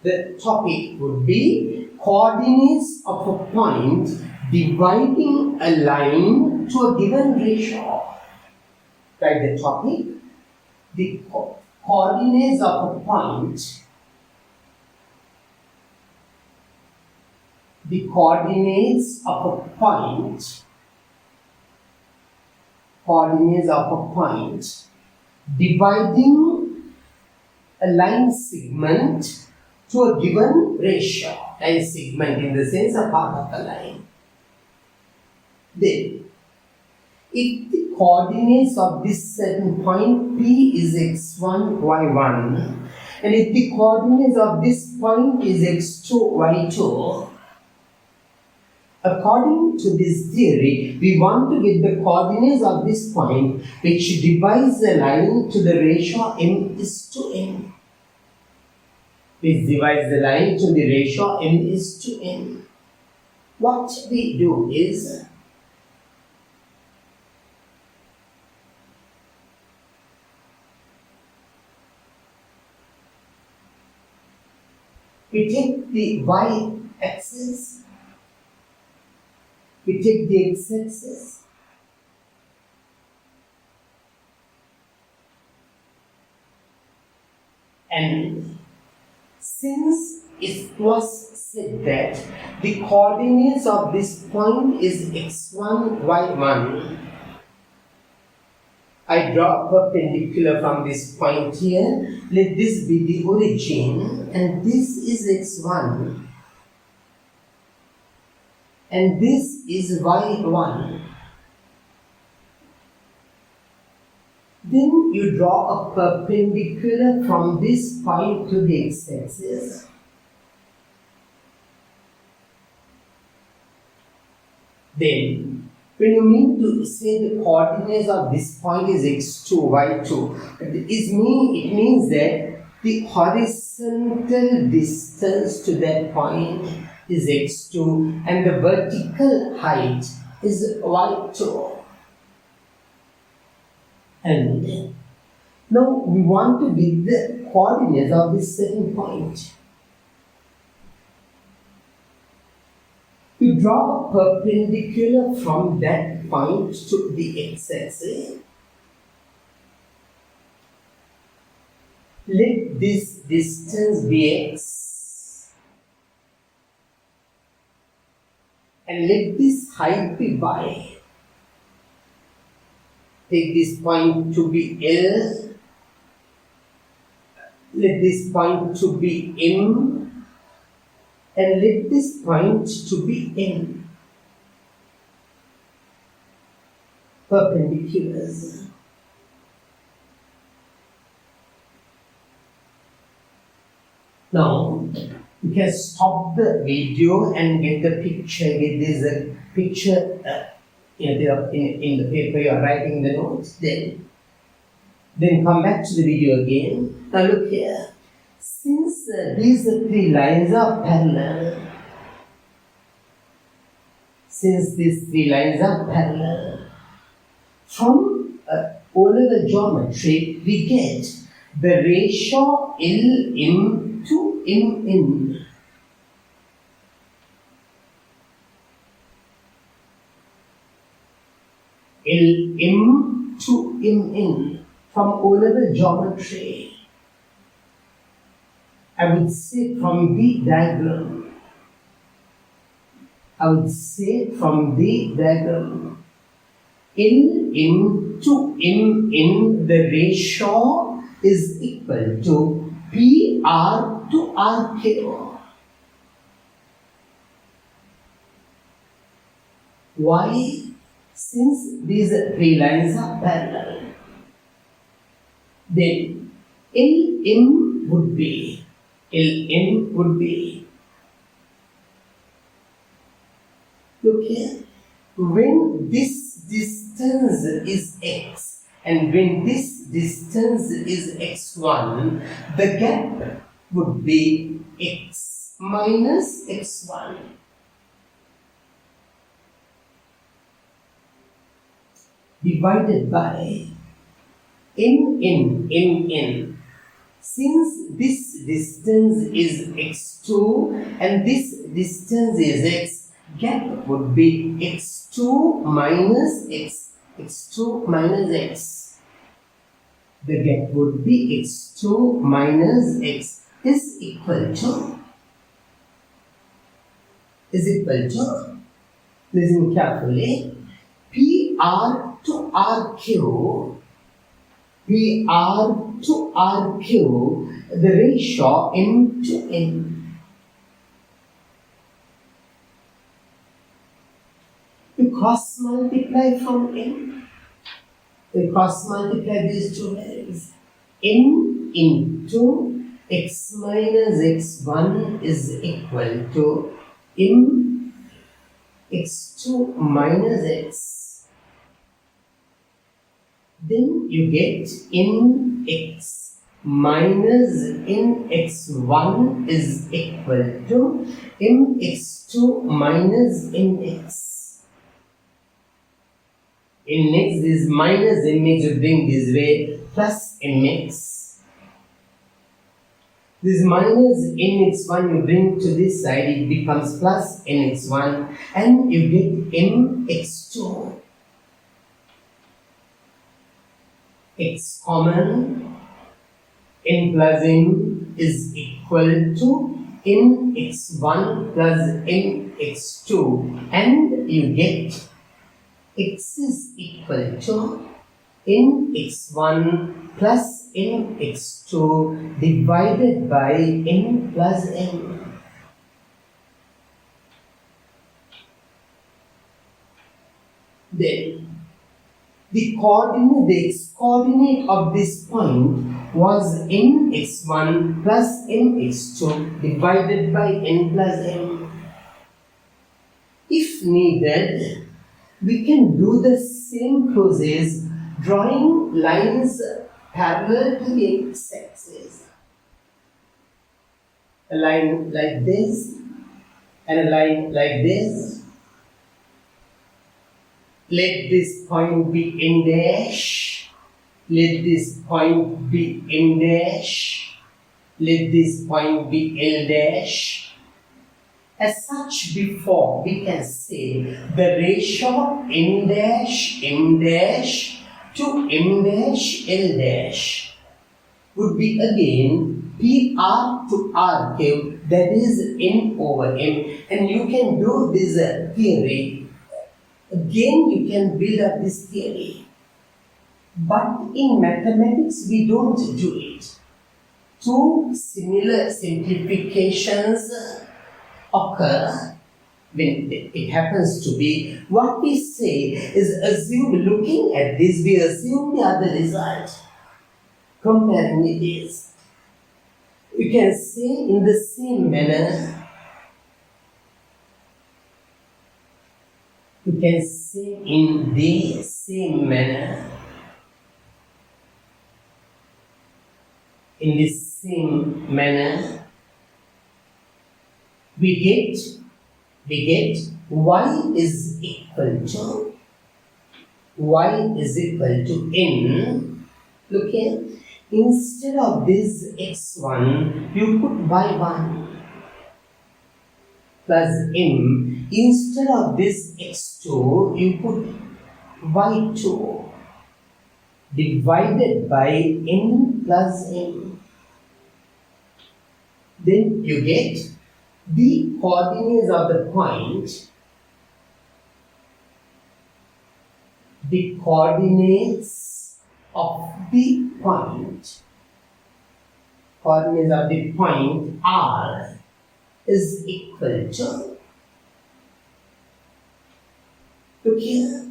The topic would be coordinates of a point dividing a line to a given ratio. Write the topic. The coordinates of a point. The coordinates of a point. Coordinates of a point dividing a line segment to a given ratio. Line segment in the sense a part of a line. Then, if the coordinates of this certain point P is x1, y1, and if the coordinates of this point is x2, y2, according to this theory, we want to get the coordinates of this point which divides the line to the ratio m is to n. This divides the line to the ratio m is to n. What we do is, we take the y-axis, we take the x-axis, and since it was said that the coordinates of this point is x1, y1, I draw a perpendicular from this point here. Let this be the origin, and this is x1, and this is y1. Then you draw a perpendicular from this point to the x-axis. Then, when you mean to say the coordinates of this point is x2, y2, it means that the horizontal distance to that point is x2 and the vertical height is y2. And now we want to get the coordinates of this certain point. We draw a perpendicular from that point to the x-axis. Let this distance be x and let this height be y. Take this point to be L, let this point to be M, and let this point to be N. perpendiculars. Now, you can stop the video and get the picture, get this picture in the paper you are writing the notes, then come back to the video again. Now look here, since these three lines are parallel, from O-level geometry we get the ratio Lm to Mn. Lm to Mn from O-level geometry. I would say from the diagram. Lm to Mn, the ratio is equal to PR to RQ. Why? Since these three lines are parallel, then Lm would be look here, when this distance is x and when this distance is x1, the gap would be x minus x1. Divided by Mn. Since this distance is x2 and this distance is x, gap would be x2 minus x. The gap would be x2 minus x is equal to, listen carefully, PR to RQ, the ratio M to N. You cross multiply from N. You cross multiply these two values. N into x minus x1 is equal to M x2 minus x. Then you get Nx minus Nx1 is equal to Mx2 minus Nx. Nx is minus Mx, you bring this way, plus Mx. This minus Nx1 you bring to this side, it becomes plus Nx1 and you get Mx2. X common, N plus N is equal to Nx1 plus Nx2 and you get X is equal to Nx1 plus Nx2 divided by N plus N. Then the x coordinate of this point was Nx1 plus Nx2 divided by N plus M. If needed, we can do the same process drawing lines parallel to the x-axis. A line like this and a line like this. Let this point be N dash, let this point be N dash, let this point be L dash. As such, before we can say the ratio N dash, M dash to M dash, L dash would be again PR to RQ, that is N over M. And you can do this theory. Again, you can build up this theory. But in mathematics, we don't do it. Two similar simplifications occur when it happens to be, what we say is assume, looking at this, we assume the other result. Comparing with this, you can say in the same manner, you can say in the same manner, in the same manner, we get y is equal to n. Look here, instead of this x1, you put y1 plus m. Instead of this x2, you put y2 divided by n plus m. Then you get the coordinates of the point, the coordinates of the point, coordinates of the point R is equal to, look here,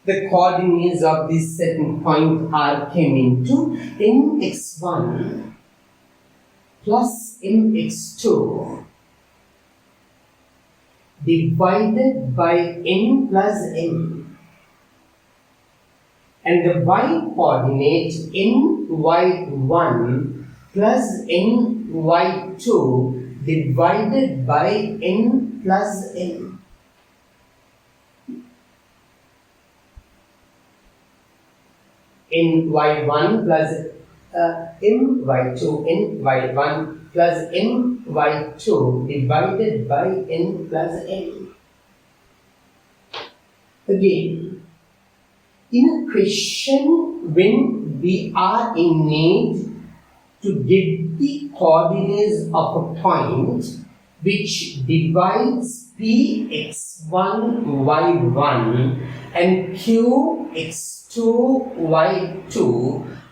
the coordinates of this certain point R came into mx1 plus mx2 divided by n plus m, and the y coordinate ny1 plus ny2 divided by n plus m. ny1 plus my2, ny1 plus my2 divided by n plus m. Again, in a question when we are in need to get the coordinates of a point which divides px1 y1 and qx2 y2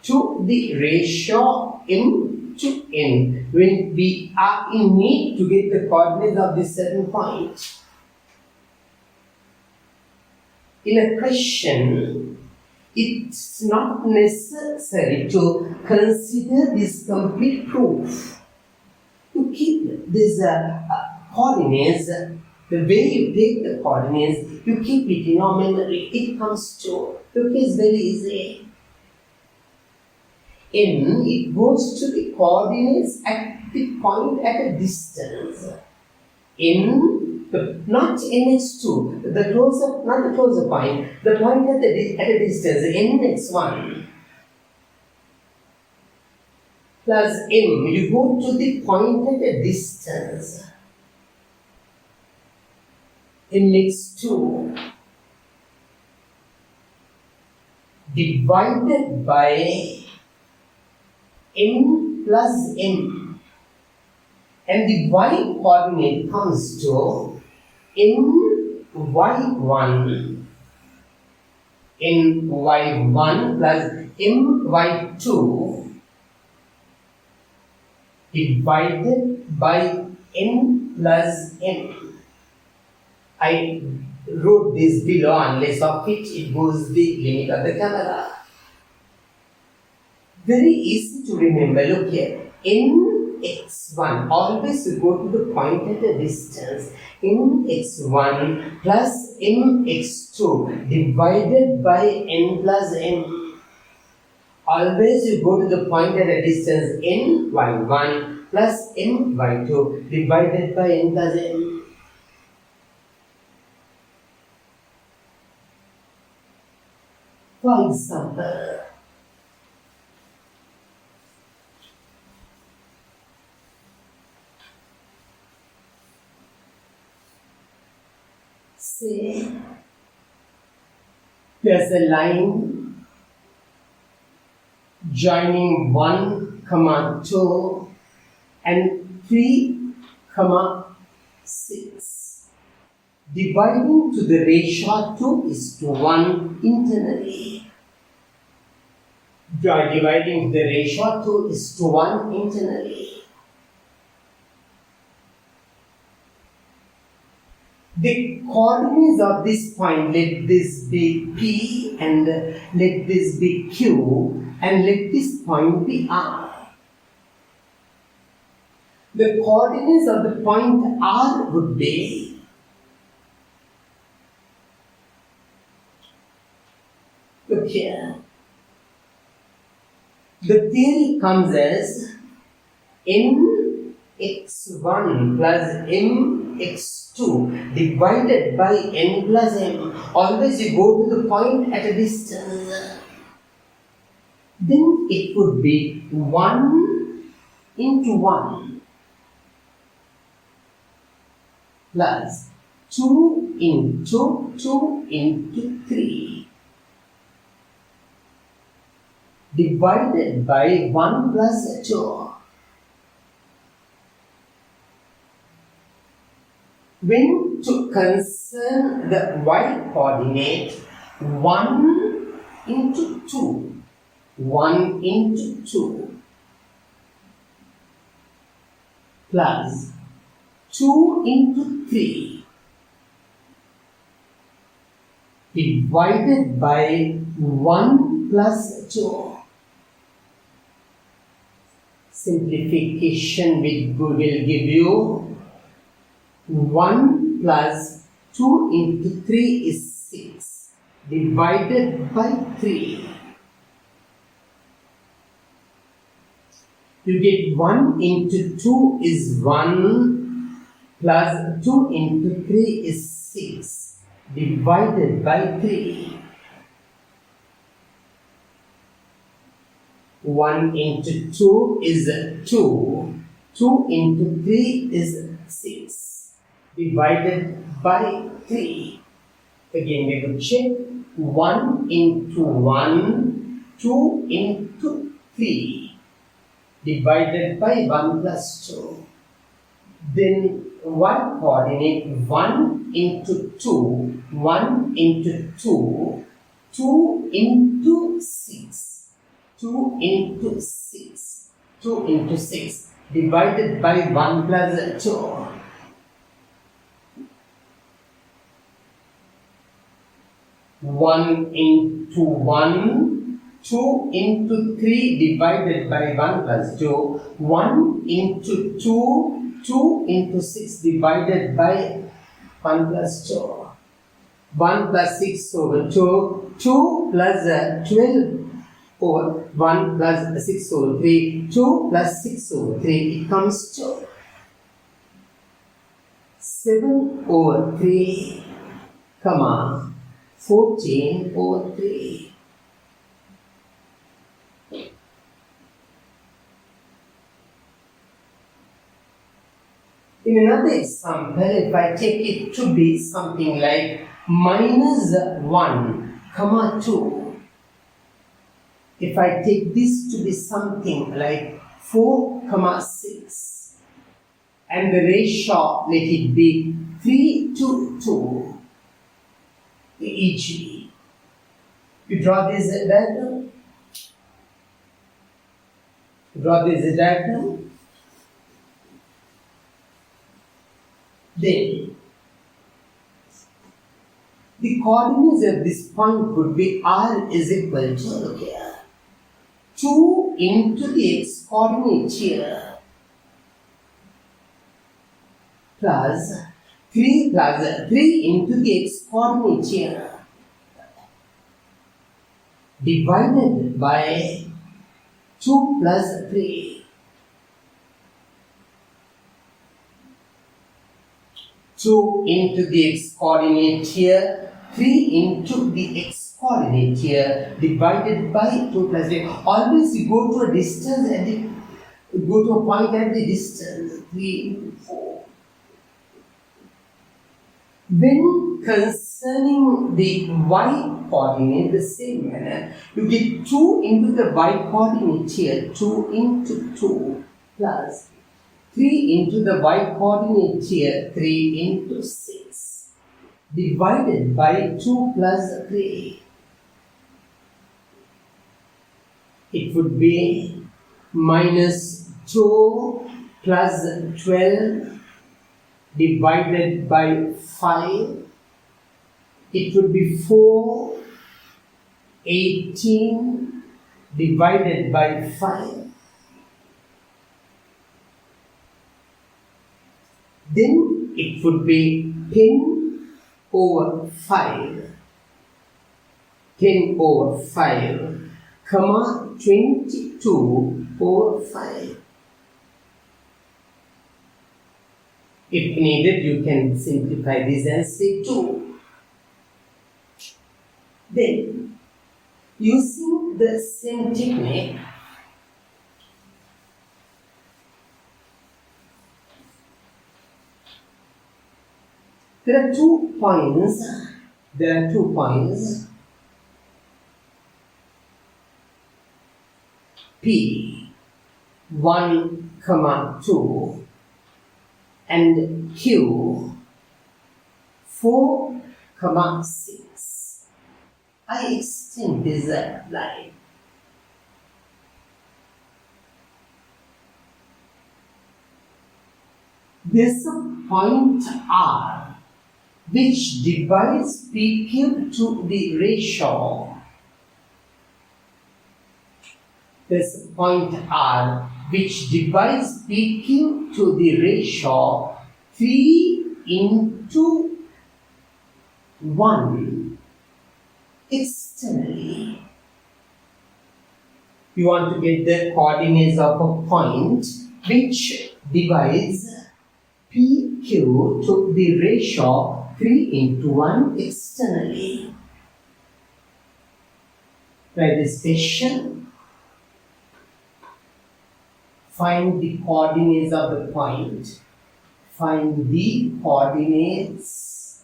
to the ratio m to n, when we are in need to get the coordinates of this certain point. In a question, it's not necessary to consider this complete proof. You keep these coordinates, the way you take the coordinates, you keep it in your memory. It comes to, look, it's very easy. N, it goes to the coordinates at the point at a distance. N, not nx2, the closer, not the closer point, the point at a distance, nx1 plus m, you go to the point at a distance, mx2 divided by n plus m, and the y coordinate comes to ny1 plus my2 divided by n plus m. I wrote this below, unless of which it goes the limit of the camera. Very easy to remember. Look here, nx1, always you go to the point at a distance, nx1 plus mx2 divided by n plus m. Always you go to the point at a distance, ny1 plus my2 divided by n plus m. For example, say there's a line joining 1, 2 and 3, 6, dividing to the ratio 2:1 internally. Dividing the ratio 2:1 internally. The coordinates of this point, let this be P and let this be Q and let this point be R. The coordinates of the point R would be look here. The theory comes as mx1 plus mx2 divided by n plus m. Always you go to the point at a distance. Then it would be 1 into 1 plus 2 into 2 into 3 divided by 1 plus 2. When to concern the y coordinate, 1 into 2, 1 into 2 plus 2 into 3 divided by 1 plus 2. Simplification will give you 1 plus 2 into 3 is 6 divided by 3. You get 1 into 2 is 1 plus 2 into 3 is 6 divided by 3. 1 into 2 is 2. 2 into 3 is 6 divided by 3. Again we will check. 1 into 1, 2 into 3 divided by 1 plus 2. Then y coordinate 1 into 2, 1 into 2, 2 into 6, 2 into 6, 2 into 6 divided by 1 plus 2. One into 1, 2 into 3 divided by 1 plus 2, 1 into 2, 2 into 6 divided by 1 plus 2. 1 plus 6 over 2, 2 plus 12 over 1 plus 6 over 3, 2 plus 6 over 3, it comes to 7 over 3, comma, 14 over 3. In another example, if I take it to be something like minus 1, comma 2. If I take this to be something like 4, comma 6, and the ratio, let it be 3 to 2, e.g. You draw this diagram. Then the coordinates at this point would be r is equal to, look here, 2 into the x coordinate here plus 3 into the x coordinate here divided by 2 plus 3. 2 into the x coordinate here, 3 into the x coordinate here divided by 2 plus 3. Always you go to a distance and go to a point at the distance, 3 into 4. When concerning the y coordinate, the same manner, you get 2 into the y coordinate here, 2 into 2 plus 3 into the y coordinate here, 3 into 6 divided by 2 plus 3. It would be minus 2 plus 12 divided by 5, it would be 4, 18 divided by 5. Then it would be 10 over 5. 10 over 5, comma 22 over 5. If needed, you can simplify this and say 2. Then, using the same technique, there are 2 points. P 1, 2 and Q 4, 6. I extend this line. There's a point R which divides PQ to the ratio. There's a point R which divides PQ to the ratio 3:1 externally. You want to get the coordinates of a point which divides PQ to the ratio 3:1 externally. Write this question. Find the coordinates of the point. Find the coordinates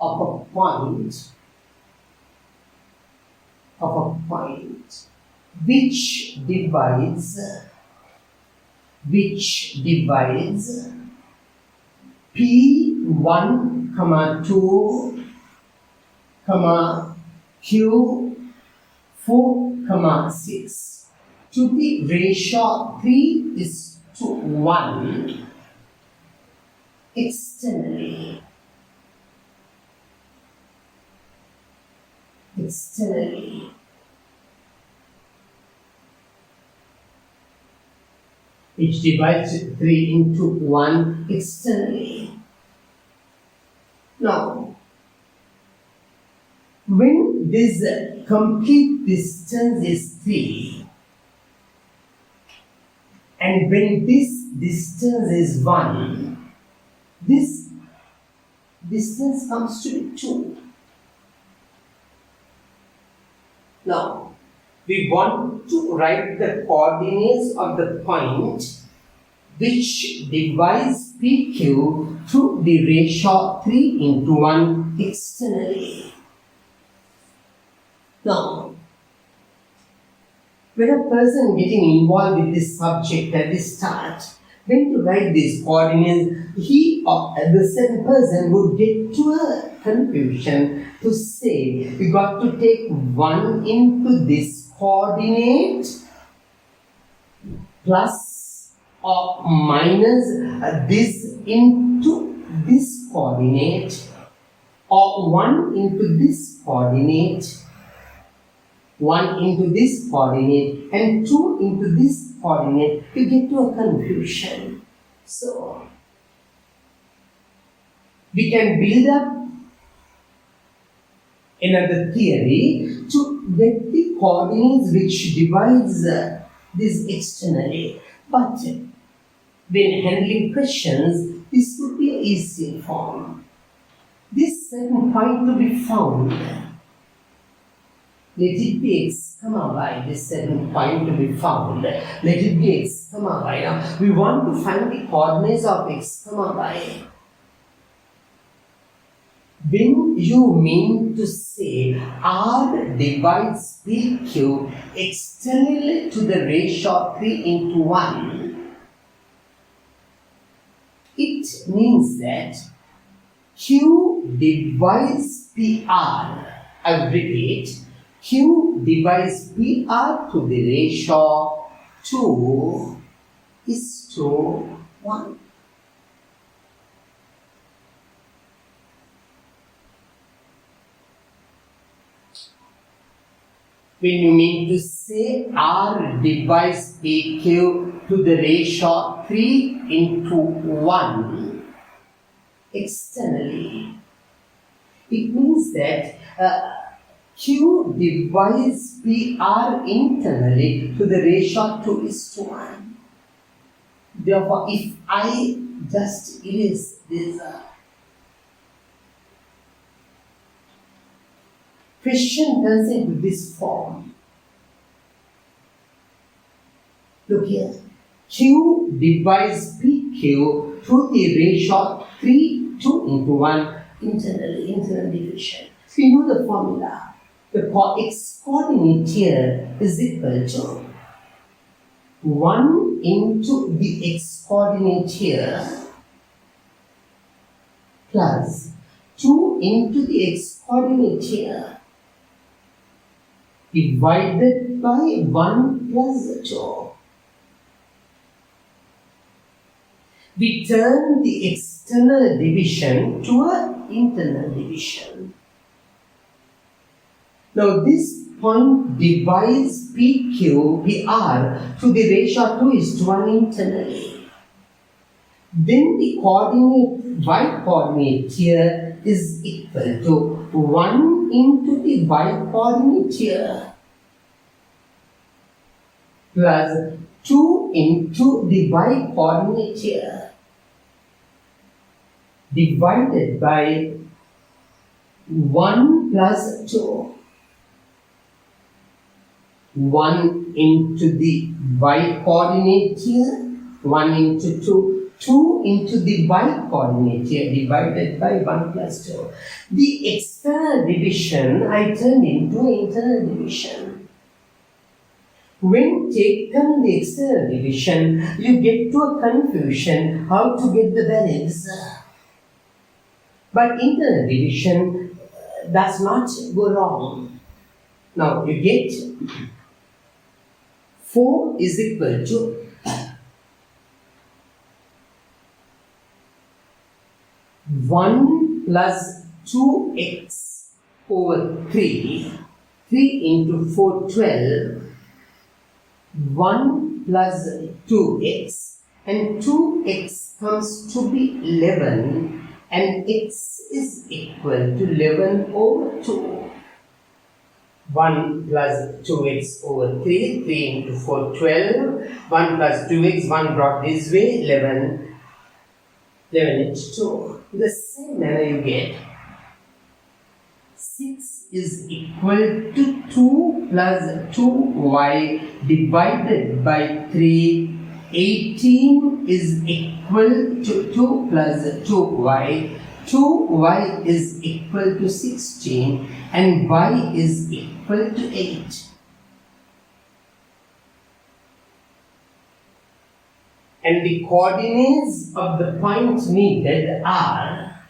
of a point which divides P1, 2, Q 4, 6 to the ratio 3:1 externally. Which divides 3:1 externally. Now, when this complete distance is 3 and when this distance is 1, this distance comes to be 2. Now, we want to write the coordinates of the point which divides PQ to the ratio 3:1 externally. Now, when a person getting involved with this subject at the start, when to write these coordinates, he or the same person would get to a confusion to say, we got to take 1 into this coordinate plus or minus this into this coordinate, or 1 into this coordinate, 1 into this coordinate and 2 into this coordinate, you get to a confusion. So, we can build up another theory to get the coordinates which divides this externally. But when handling questions, this would be an easy form. This certain point to be found. Let it be x, y, this certain point to be found. Let it be x, y. Now, we want to find the coordinates of x, y. When you mean to say R divides PQ externally to the ratio 3:1, it means that Q divides PR. I will repeat. Q divides PR to the ratio 2:1. When you mean to say R divides PQ to the ratio 3:1 externally, it means that Q divides PR internally to the ratio 2:1. Therefore, if I just erase this question turns into this form. Look here. Q divides PQ to the ratio 3:1 internal division. So you know the formula. The x coordinate here is equal to 1 into the x coordinate here plus 2 into the x coordinate here divided by 1 plus 2. We turn the external division to an internal division. Now this point divides PQ, PR to the ratio 2:1 internally. Then the coordinate, y coordinate here is equal to 1 into the y coordinate here plus 2 into the y coordinate here divided by 1 plus 2. 1 into the y coordinate here, 1 into 2, 2 into the y coordinate here divided by 1 plus 2. The external division I turned into internal division. When taken the external division, you get to a confusion how to get the values. But internal division does not go wrong. Now you get 4 is equal to 1 plus 2x over 3. 3 into 4, 12. 1 plus 2x, and 2x comes to be 11, and x is equal to 11 over 2. 1 plus 2x over 3, 3 into 4, 12, 1 plus 2x, 1 brought this way, 11, 11 into 2. In the same manner you get 6 is equal to 2 plus 2y divided by 3. 18 is equal to 2 plus 2y. 2y is equal to 16 and y is equal to 8. And the coordinates of the points needed are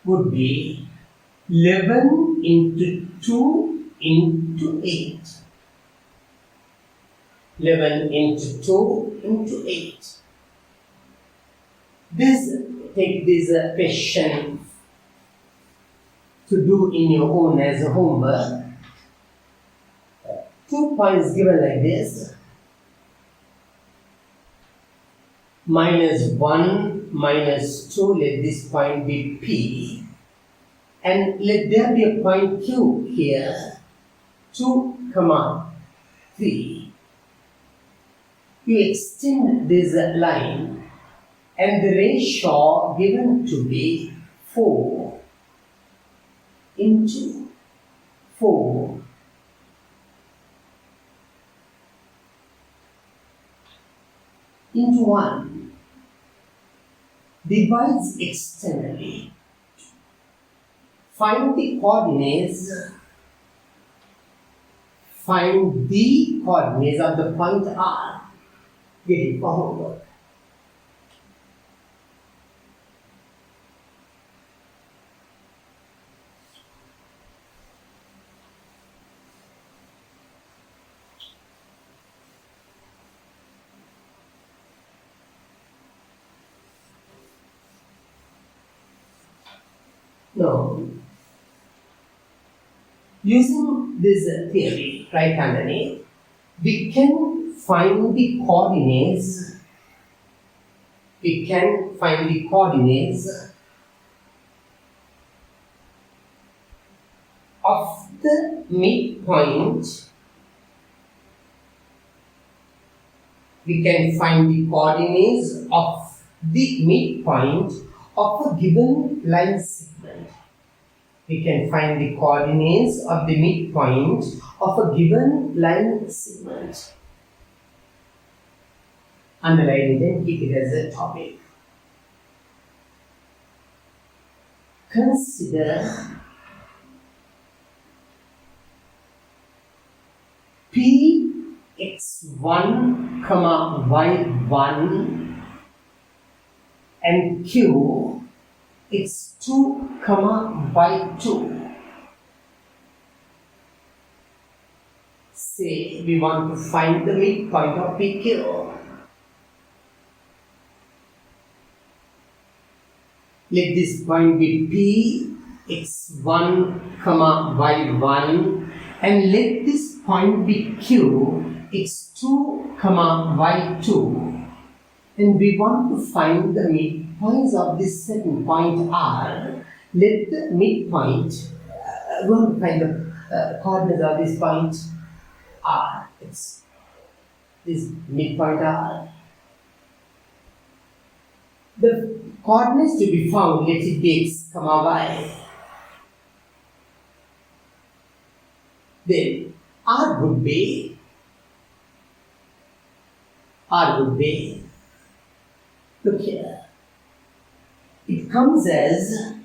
would be 11 into 2 into 8. 11 into 2 into 8. Take this question to do in your own as a homework. 2 points given like this. -1, -2, let this point be P. And let there be a point Q here. 2, 3. You extend this line and the ratio given to be 4 into 4 into 1 divides externally. Find the coordinates. Find the coordinates of the point R. Get it for homework. Now, using this theory right underneath, we can find the coordinates. We can find the coordinates of the midpoint. We can find the coordinates of the midpoint of a given line segment. We can find the coordinates of the midpoint of a given line segment. Underline it and keep it as a topic. Consider Px1, y1 and Qx2, y2. Say we want to find the midpoint of PQ. Let this point be P, x1, y1, and let this point be Q, x2, y2. And we want to find the midpoints of this certain point R. Let the midpoint, we want to find the coordinates of this point R. It's this midpoint R. The coordinates to be found, let it be x, y. Then R would be, look here, it comes as,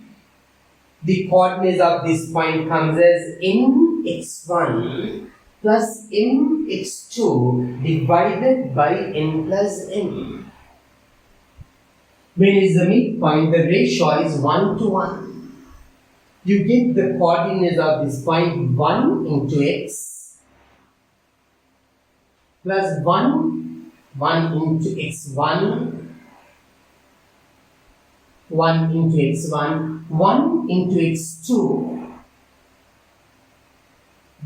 the coordinates of this point comes as mx1 plus mx2 divided by n plus m. When is the midpoint, the ratio is 1 to 1. You get the coordinates of this point 1 into x plus 1 into x1, 1 into x1, 1 into x2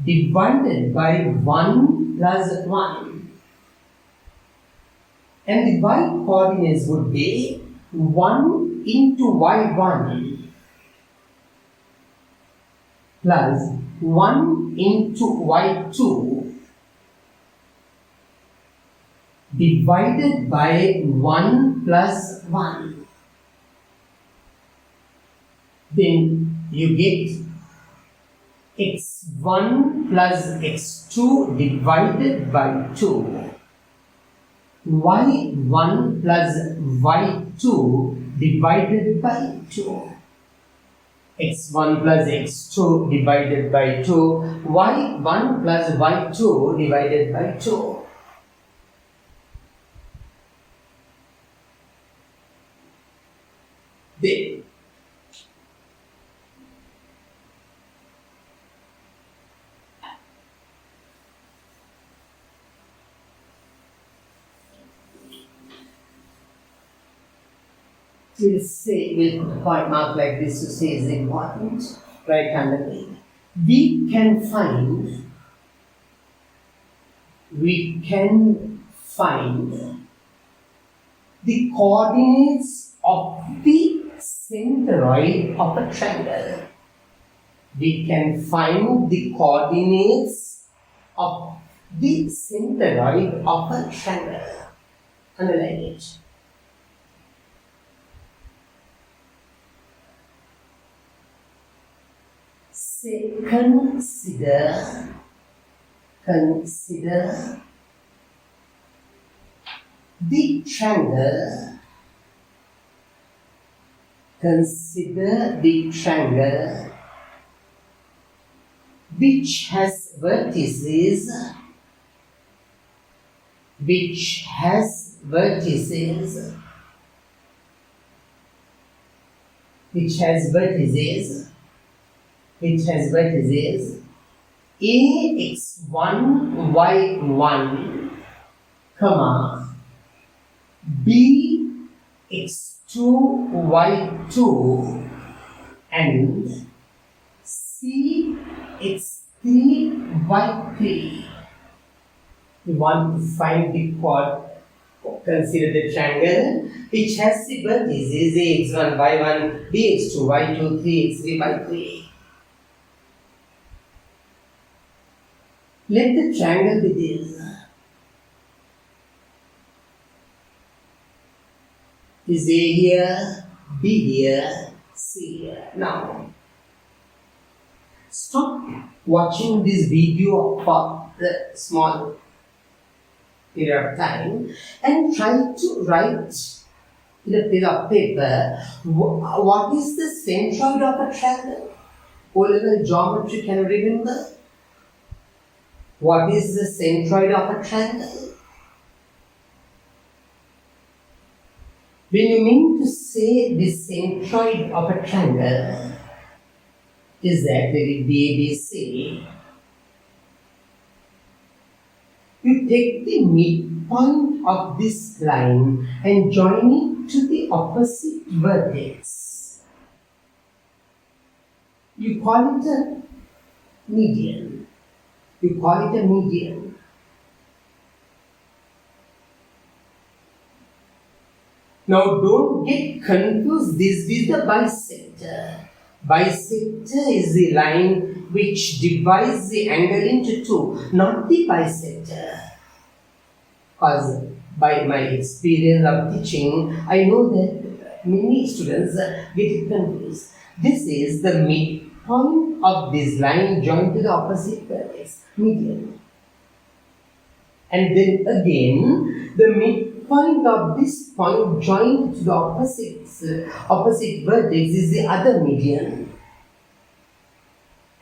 divided by 1 plus 1. And the y coordinates would be 1 into y1 plus 1 into y2 divided by 1 plus 1. Then you get x1 plus x2 divided by 2. y1 plus y2 divided by 2. x1 plus x2 divided by 2. y1 plus y2 divided by 2. Then we'll say, we'll put a point mark like this to say is important, right underneath. We can find the coordinates of the centroid of a triangle. We can find the coordinates of the centroid of a triangle. Underline it. Say, consider the triangle. Consider the triangle which has vertices, ax1, y1, bx2, y2, and C x3 y 3. We want to find the chord. Consider the triangle which has the vertices ax1 y1, bx2 y2, 3x3 y3. Let the triangle be this. Is A here, B here, C here. Now, stop watching this video for the small period of time and try to write in a piece of paper what is the centroid of a triangle. O-level geometry, can you remember? What is the centroid of a triangle? When you mean to say the centroid of a triangle, is that there is ABC. You take the midpoint of this line and join it to the opposite vertex. You call it a median. You call it a median. Now don't get confused this with the bisector. Bisector is the line which divides the angle into two, not the bisector. Because by my experience of teaching, I know that many students get confused. This is the midpoint of this line joined to the opposite vertex, median. And then again, the midpoint of this point joined to the opposite vertex is the other median.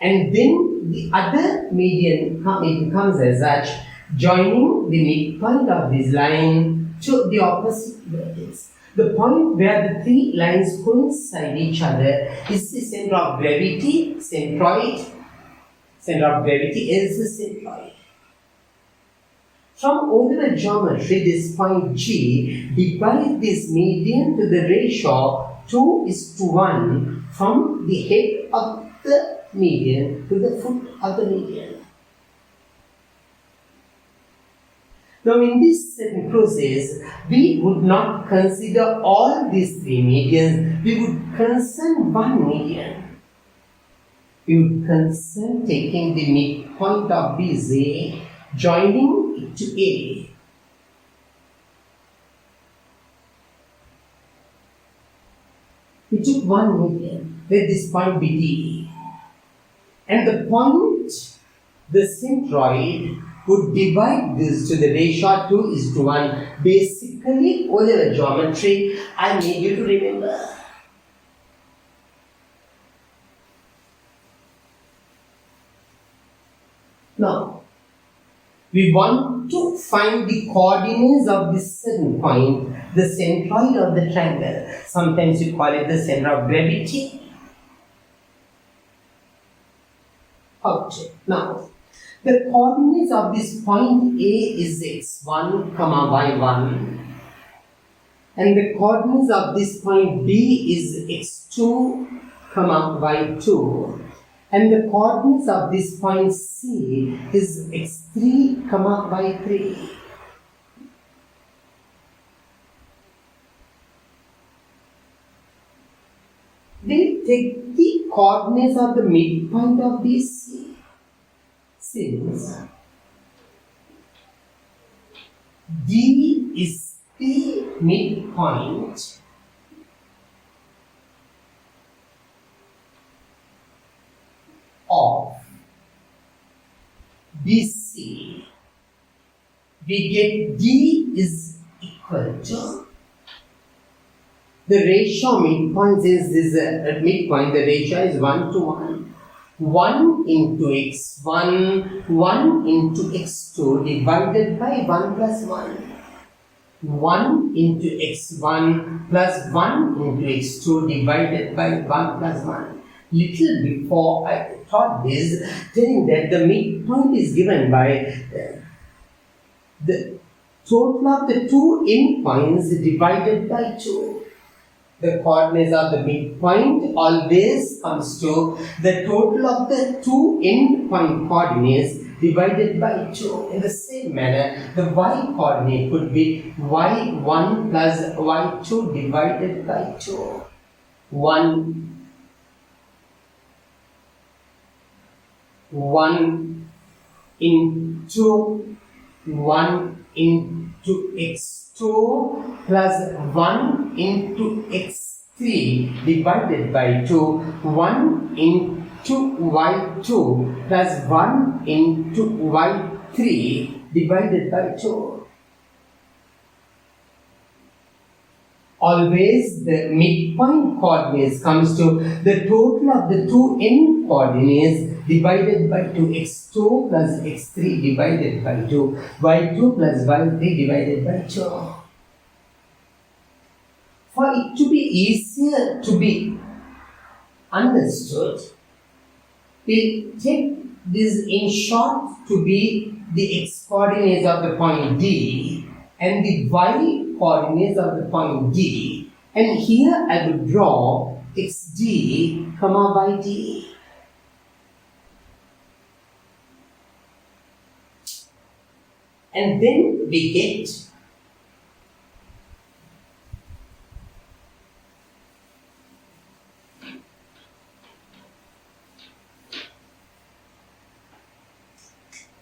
And then the other median comes as such, joining the midpoint of this line to the opposite vertex. The point where the three lines coincide each other is the center of gravity, centroid. Center of gravity is the centroid. From O-level geometry, this point G divides this median to the ratio 2:1 from the head of the median to the foot of the median. Now in this certain process, we would not consider all these three medians, we would concern one median. We would concern taking the midpoint of BZ, joining it to A. We took one median, let this point be D. And the point, the centroid, would divide this to the ratio 2:1. Basically, O-level geometry, I need you to remember. Now, we want to find the coordinates of this certain point, the centroid of the triangle. Sometimes you call it the center of gravity. Okay, now, the coordinates of this point A is x1, y1. And the coordinates of this point B is x2, y2. And the coordinates of this point C is x3, y3. Then take the coordinates of the midpoint of BC. Since D is the midpoint of BC, we get D is equal to the ratio midpoint is this midpoint, the ratio is 1:1. 1 into x1, 1 into x2 divided by 1 plus 1. 1 into x1 plus 1 into x2 divided by 1 plus 1. Little before I taught this, telling that the midpoint is given by the total of the two endpoints divided by 2. The coordinates of the midpoint always comes to the total of the two endpoint coordinates divided by 2. In the same manner, the y coordinate could be y1 plus y2 divided by 2. 1 into 1 into x2 plus 1 into x3 divided by 2, 1 into y2 plus 1 into y3 divided by 2. Always the midpoint coordinates comes to the total of the two end coordinates divided by 2, x2 plus x3 divided by 2, y2 plus y3 divided by 2. For it to be easier to be understood, we take this in short to be the x coordinates of the point D and the y coordinates of the point D, and here I will draw xd, yd. And then we get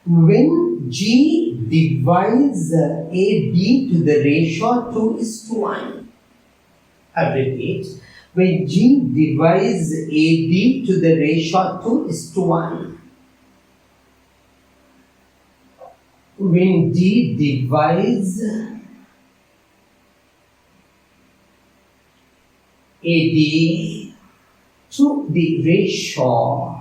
when G divides AB to the ratio 2:1. I repeat, when G divides AB to the ratio 2:1. When D divides AB to the ratio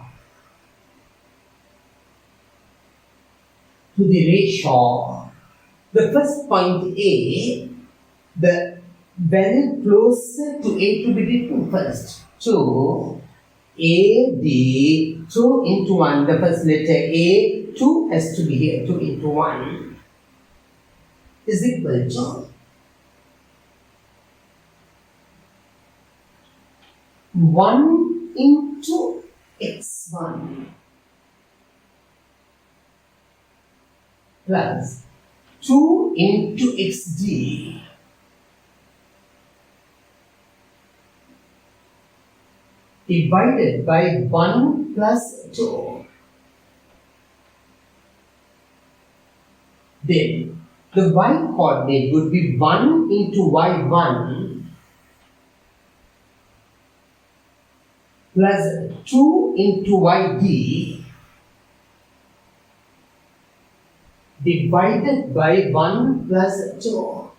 the first point A, the value closer to A to be written first. 2 A D 2 into 1, the first letter A, 2 has to be here, 2 into 1 is equal to 1 into x1 plus 2 into xd divided by 1 plus 2. Then the y coordinate would be 1 into y1 plus 2 into yd divided by 1 plus 2.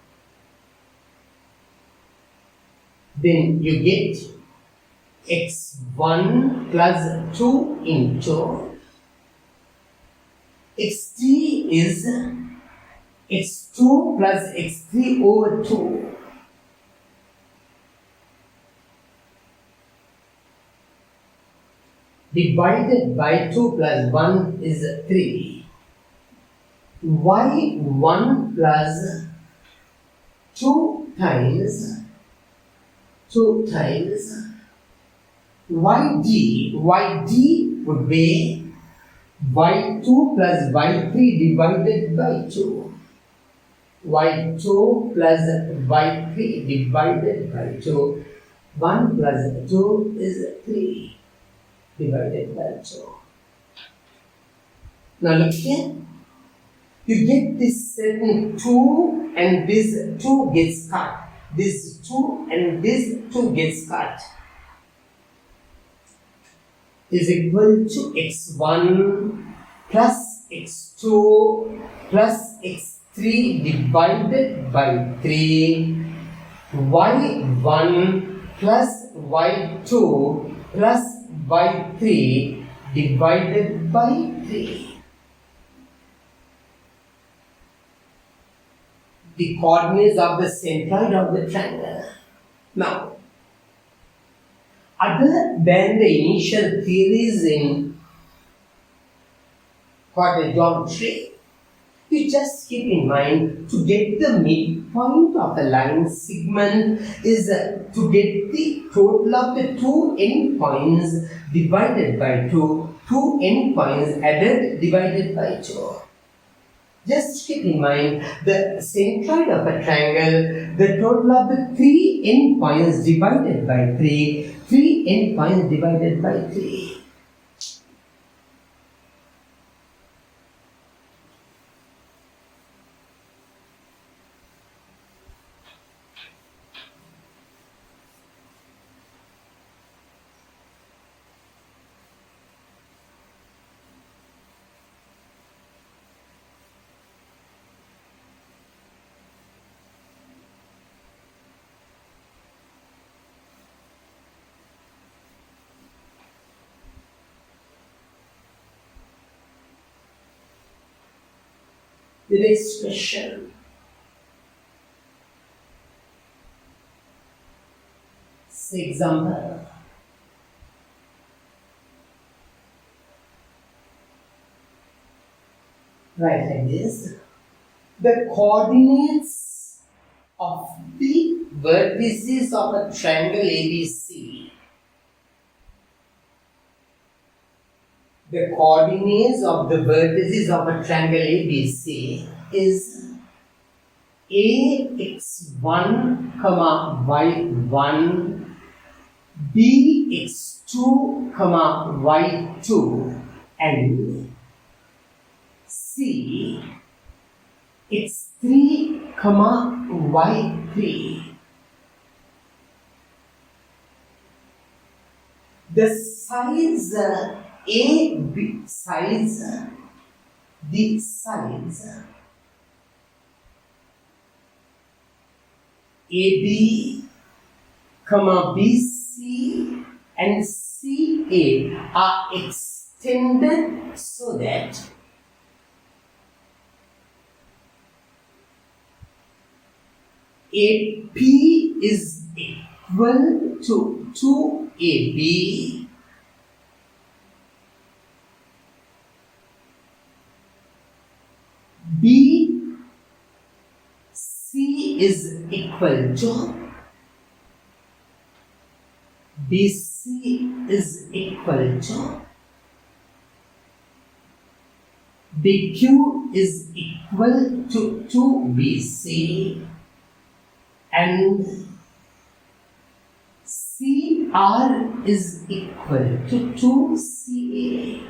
Then you get x1 plus 2 into x3 is x2 plus x3 over 2. Divided by 2 plus 1 is 3. y1 plus 2 times yd would be y2 plus y3 divided by 2. y2 plus y3 divided by 2. 1 plus 2 is 3 divided by 2. Now look here. You get this certain 2 and this 2 gets cut. This 2 and this 2 gets cut. Is equal to x1 plus x2 plus x3 divided by 3, y1 plus y2 plus y3 divided by 3. The coordinates of the centroid of the triangle. Now, other than the initial theories in coordinate geometry, You just keep in mind, to get the midpoint of the line segment is to get the total of the two endpoints divided by 2, two endpoints added divided by 2. Just keep in mind the centroid of a triangle, the total of the three endpoints divided by 3, three endpoints divided by 3. The next question. Example. Write like this. The coordinates of the vertices of a triangle ABC. The coordinates of the vertices of a triangle ABC is ax1, y1, bx2, y2, and c x3, y3. The sides the sides AB, BC and CA are extended so that AP is equal to 2AB, BC is equal to BC is equal to BQ is equal to 2BC and CR is equal to 2CA.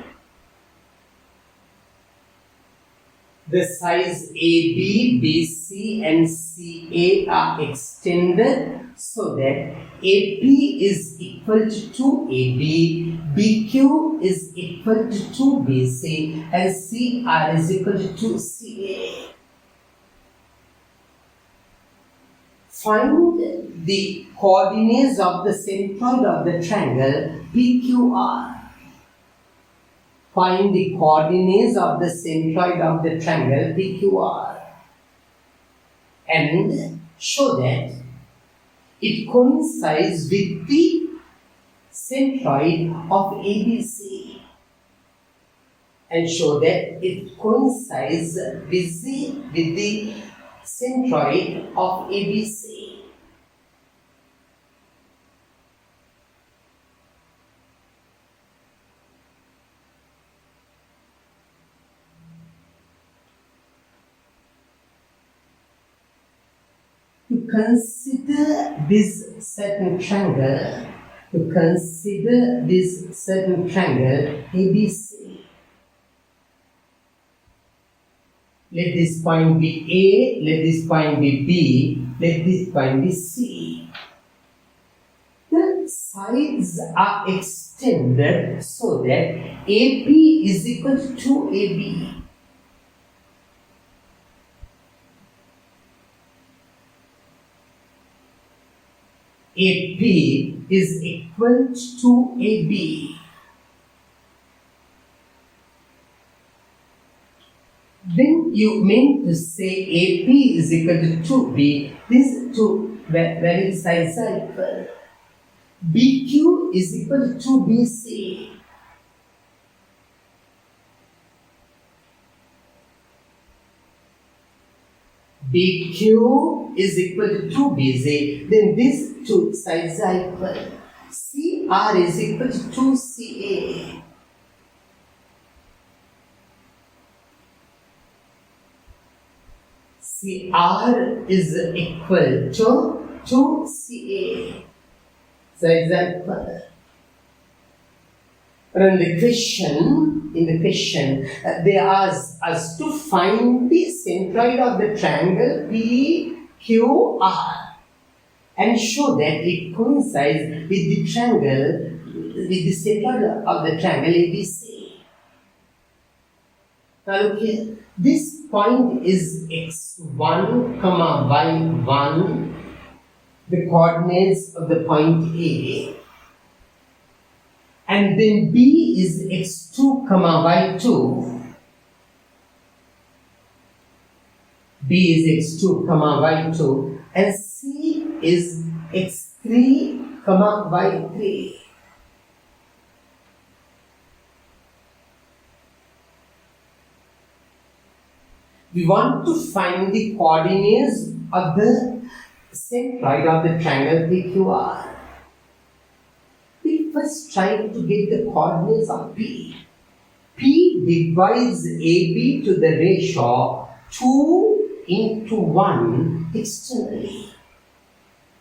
The sides AB, BC and CA are extended so that AP is equal to 2AB, BQ is equal to 2BC and CR is equal to 2CA. Find the coordinates of the centroid of the triangle PQR. Find the coordinates of the centroid of the triangle PQR and show that it coincides with the centroid of ABC and show that it coincides with the centroid of ABC. To consider this certain triangle, ABC. Let this point be A, let this point be B, let this point be C. The sides are extended so that AP is equal to AB. AP is equal to AB. Then you mean to say AP is equal to 2B. These two very sides are equal. BQ is equal to 2BC. BQ is equal to 2BZ, then these two sides are equal. CR is equal to 2CA. CR is equal to 2CA. Sides are equal. In the question, they ask us to find the centroid of the triangle PQR and show that it coincides with the triangle, with the centroid of the triangle ABC. Now look here, this point is x1, y1, the coordinates of the point A. And then B is x2, y2. B is x2, y2. And C is x3, y3. We want to find the coordinates of the centroid of the triangle PQR. We first try to get the coordinates of P. P divides AB to the ratio 2:1 externally.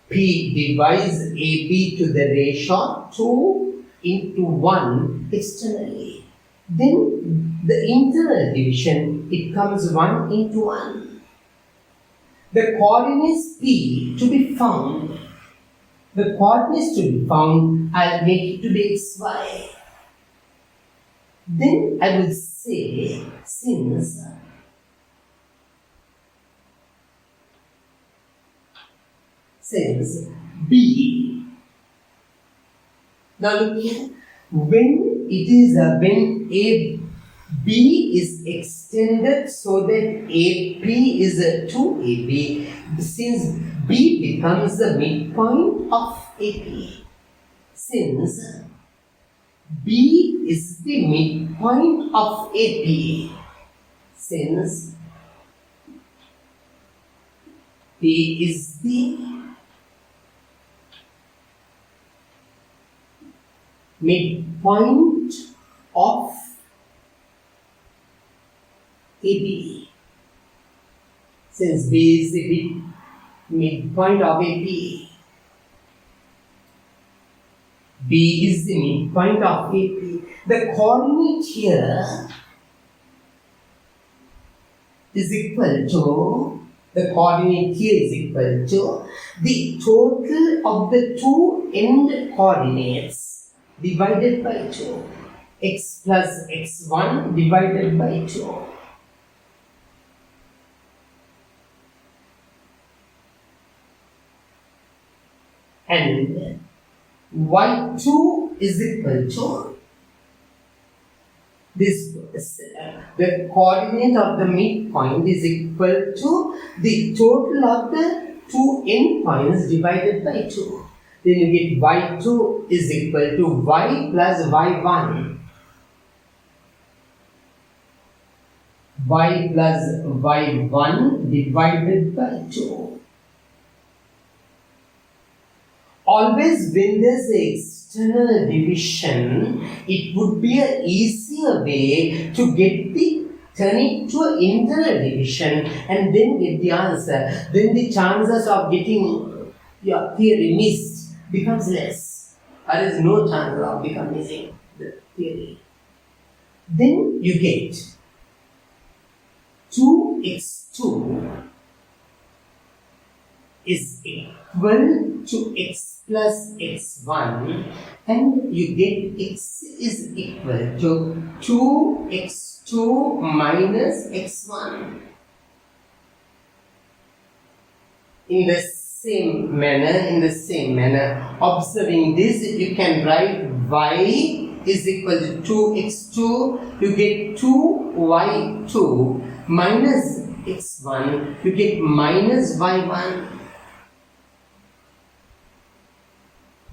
P divides AB to the ratio 2:1 externally. Then the internal division, it comes 1:1. The coordinates P to be found, I'll make it to be xy. Then I will say, since B, now look here, when B is extended so that AP is to AB, since B becomes the midpoint of AP. Since B is the midpoint of AP, since B is the midpoint of AB, since B is the midpoint of AP, B is the midpoint of AP. The coordinate here is equal to, the total of the two end coordinates divided by 2. X plus x1 divided by 2. And y2 is equal to this, the coordinate of the midpoint is equal to the total of the two endpoints divided by 2. Then you get y2 is equal to y plus y1. Y plus y1 divided by 2. Always when there's an external division, it would be an easier way to turn it to an internal division and then get the answer. Then the chances of getting your theory missed becomes less. There is no chance of becoming missing the theory. Then you get 2x2 is equal to x plus x1, and you get x is equal to 2x2 minus x1. In the same manner, observing this, you can write y is equal to 2x2, you get 2y2 minus x1, you get minus y1.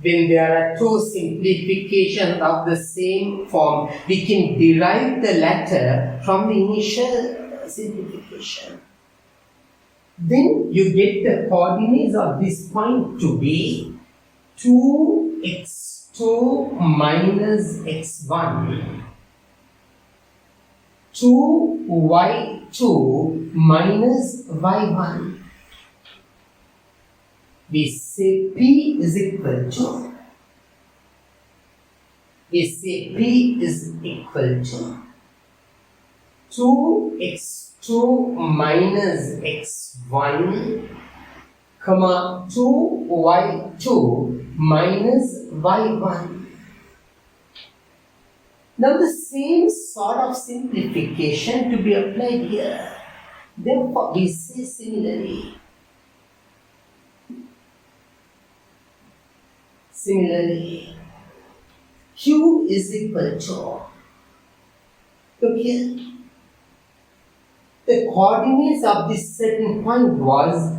When there are two simplifications of the same form, we can derive the latter from the initial simplification. Then you get the coordinates of this point to be 2x2 minus x1, 2y2 minus y1. We say P is equal to, we say P is equal to 2x2 minus x1, comma 2y2 minus y1. Now the same sort of simplification to be applied here. Therefore, we say similarly. Similarly, Q is equal to, look here, the coordinates of this certain point was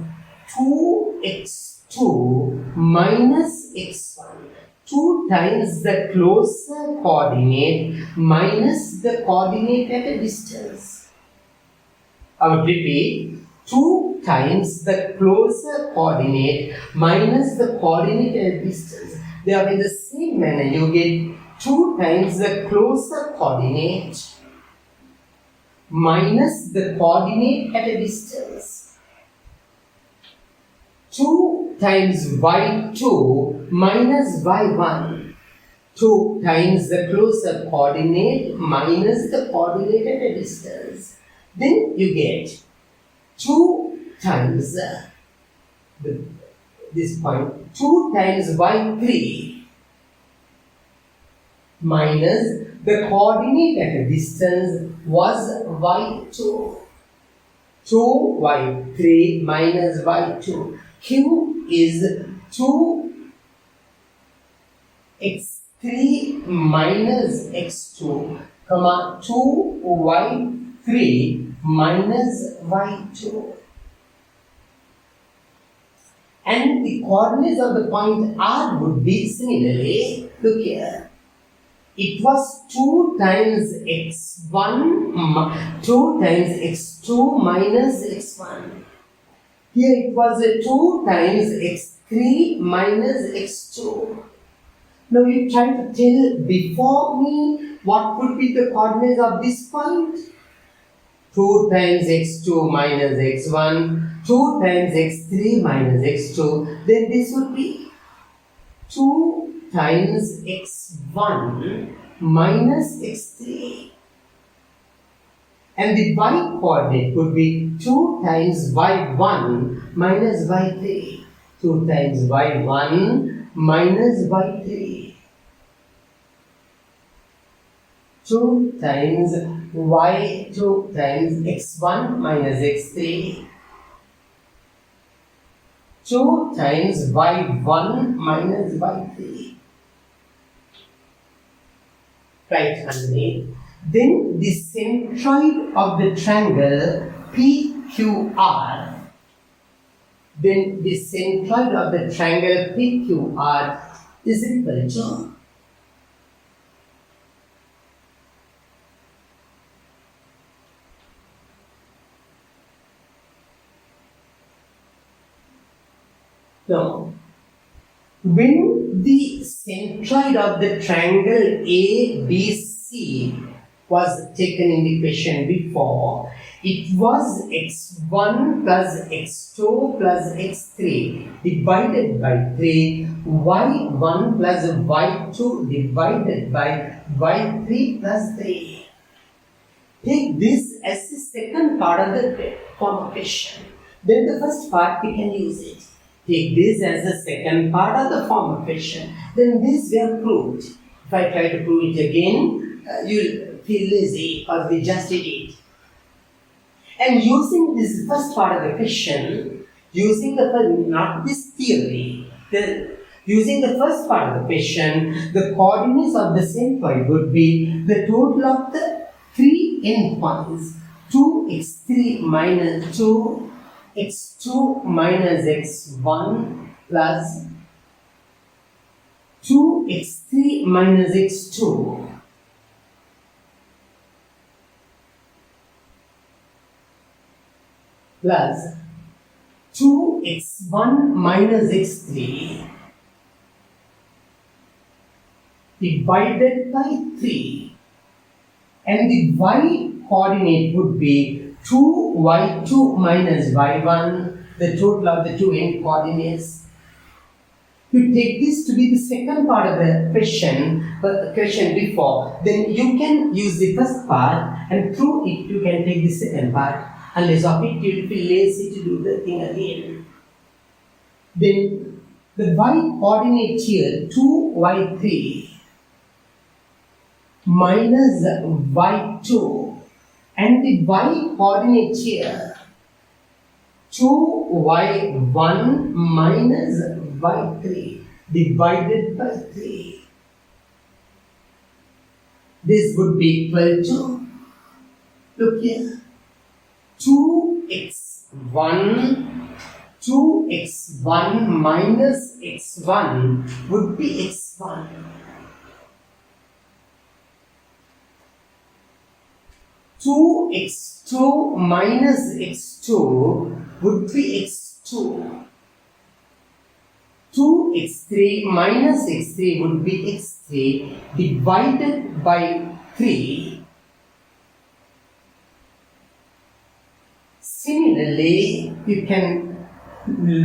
2x2 minus x1. 2 times the closer coordinate minus the coordinate at a distance. I would repeat, 2 times the closer coordinate minus the coordinate at a distance. Therefore, in the same manner, you get 2 times the closer coordinate minus the coordinate at a distance. 2 times y2 minus y1. 2 times the closer coordinate minus the coordinate at a distance. Then you get 2 times this point, 2 times y3 minus the coordinate at a distance was y2. 2y3 minus y2. Q is 2x3 minus x2, comma 2y3 minus y2. And the coordinates of the point R would be similarly, look here, it was 2 times x1, 2 times x2 minus x1. Here it was 2 times x3 minus x2. Now you try to tell before me what would be the coordinates of this point. 2 times x2 minus x1, 2 times x3 minus x2, then this would be 2 times x1 minus x3. And the y coordinate would be 2 times y1 minus y3. 2 times y1 minus y3. 2 times y2 times x1 minus x3. 2 times y1 minus y3. Right underneath. Then the centroid of the triangle PQR. Then the centroid of the triangle PQR is equal to now, when the centroid of the triangle ABC was taken in the question before, it was x1 plus x2 plus x3 divided by 3, y1 plus y2 divided by y3 plus 3. Take this as the second part of the form of question. Then the first part we can use it. Take this as the second part of the form of question. Then this we have proved. If I try to prove it again, you'll feel lazy because we just did it. And using this first part of the question, using the first, not this theory, using the first part of the question, the coordinates of the centroid would be the total of the 3 endpoints, 2x3 minus 2, x2 minus x1 plus 2x3 minus x2 plus 2x1 minus x3 divided by 3, and the y coordinate would be 2y2 minus y1, the total of the two end coordinates. You take this to be the second part of the question before, then you can use the first part, and through it you can take the second part, unless of it you will feel lazy to do the thing again. Then the y coordinate here, 2y3 minus y2, and the y coordinate here, 2y1 minus y3 divided by 3. This would be equal to, look here, 2x1 minus x1 would be x1. 2x2 minus x2 would be x2. 2x3 minus x3 would be x3 divided by 3. Similarly, you can,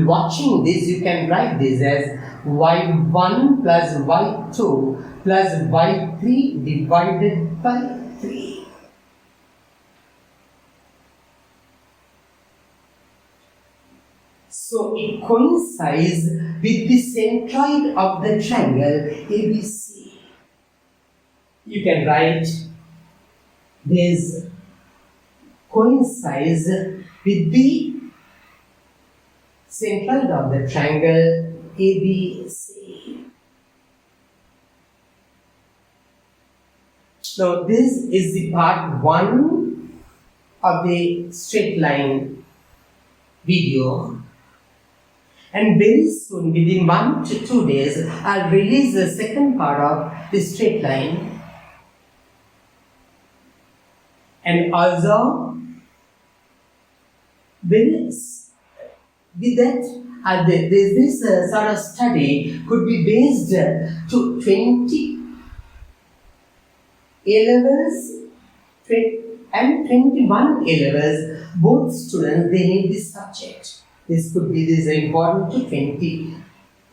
watching this, you can write this as y1 plus y2 plus y3 divided by 3. So it coincides with the centroid of the triangle ABC. You can write this coincides with the centroid of the triangle ABC. So this is the part 1 of the straight line video. And very soon, within 1 to 2 days, I'll release the second part of the straight line. And also, with that, this sort of study could be based to 20 A-levels and 21 A-levels. Both students, they need this subject. This is important to 20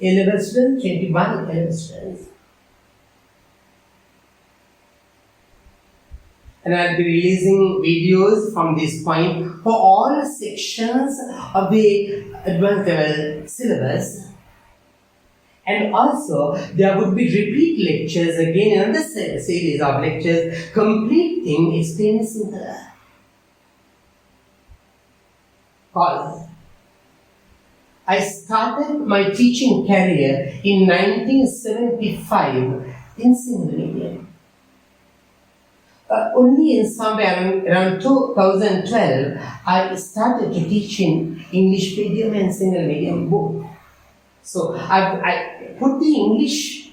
A-level students, 21 A-level students. And I'll be releasing videos from this point for all sections of the advanced level syllabus. And also, there would be repeat lectures again in another series of lectures completing experience in the college. I started my teaching career in 1975 in single medium. Only in somewhere around 2012, I started to teach in English medium and single medium both. So I put the English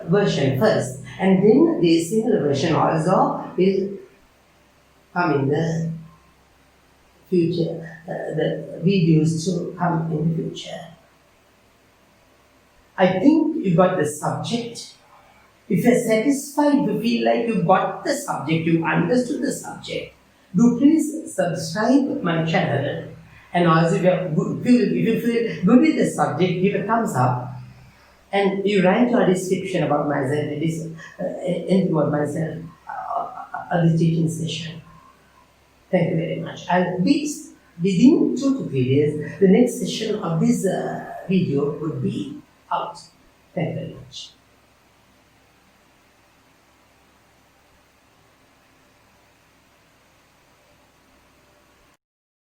version first, and then the single version also will come in the future. The videos to come in the future. I think you got the subject. If you're satisfied, you feel like you got the subject, you understood the subject, do please subscribe my channel. And also if you feel good with the subject, give a thumbs up. And you write your description about myself, anything about myself, at the teaching session. Thank you very much. I'll be within 2 to 3 days, the next session of this video would be out. Thank you very much.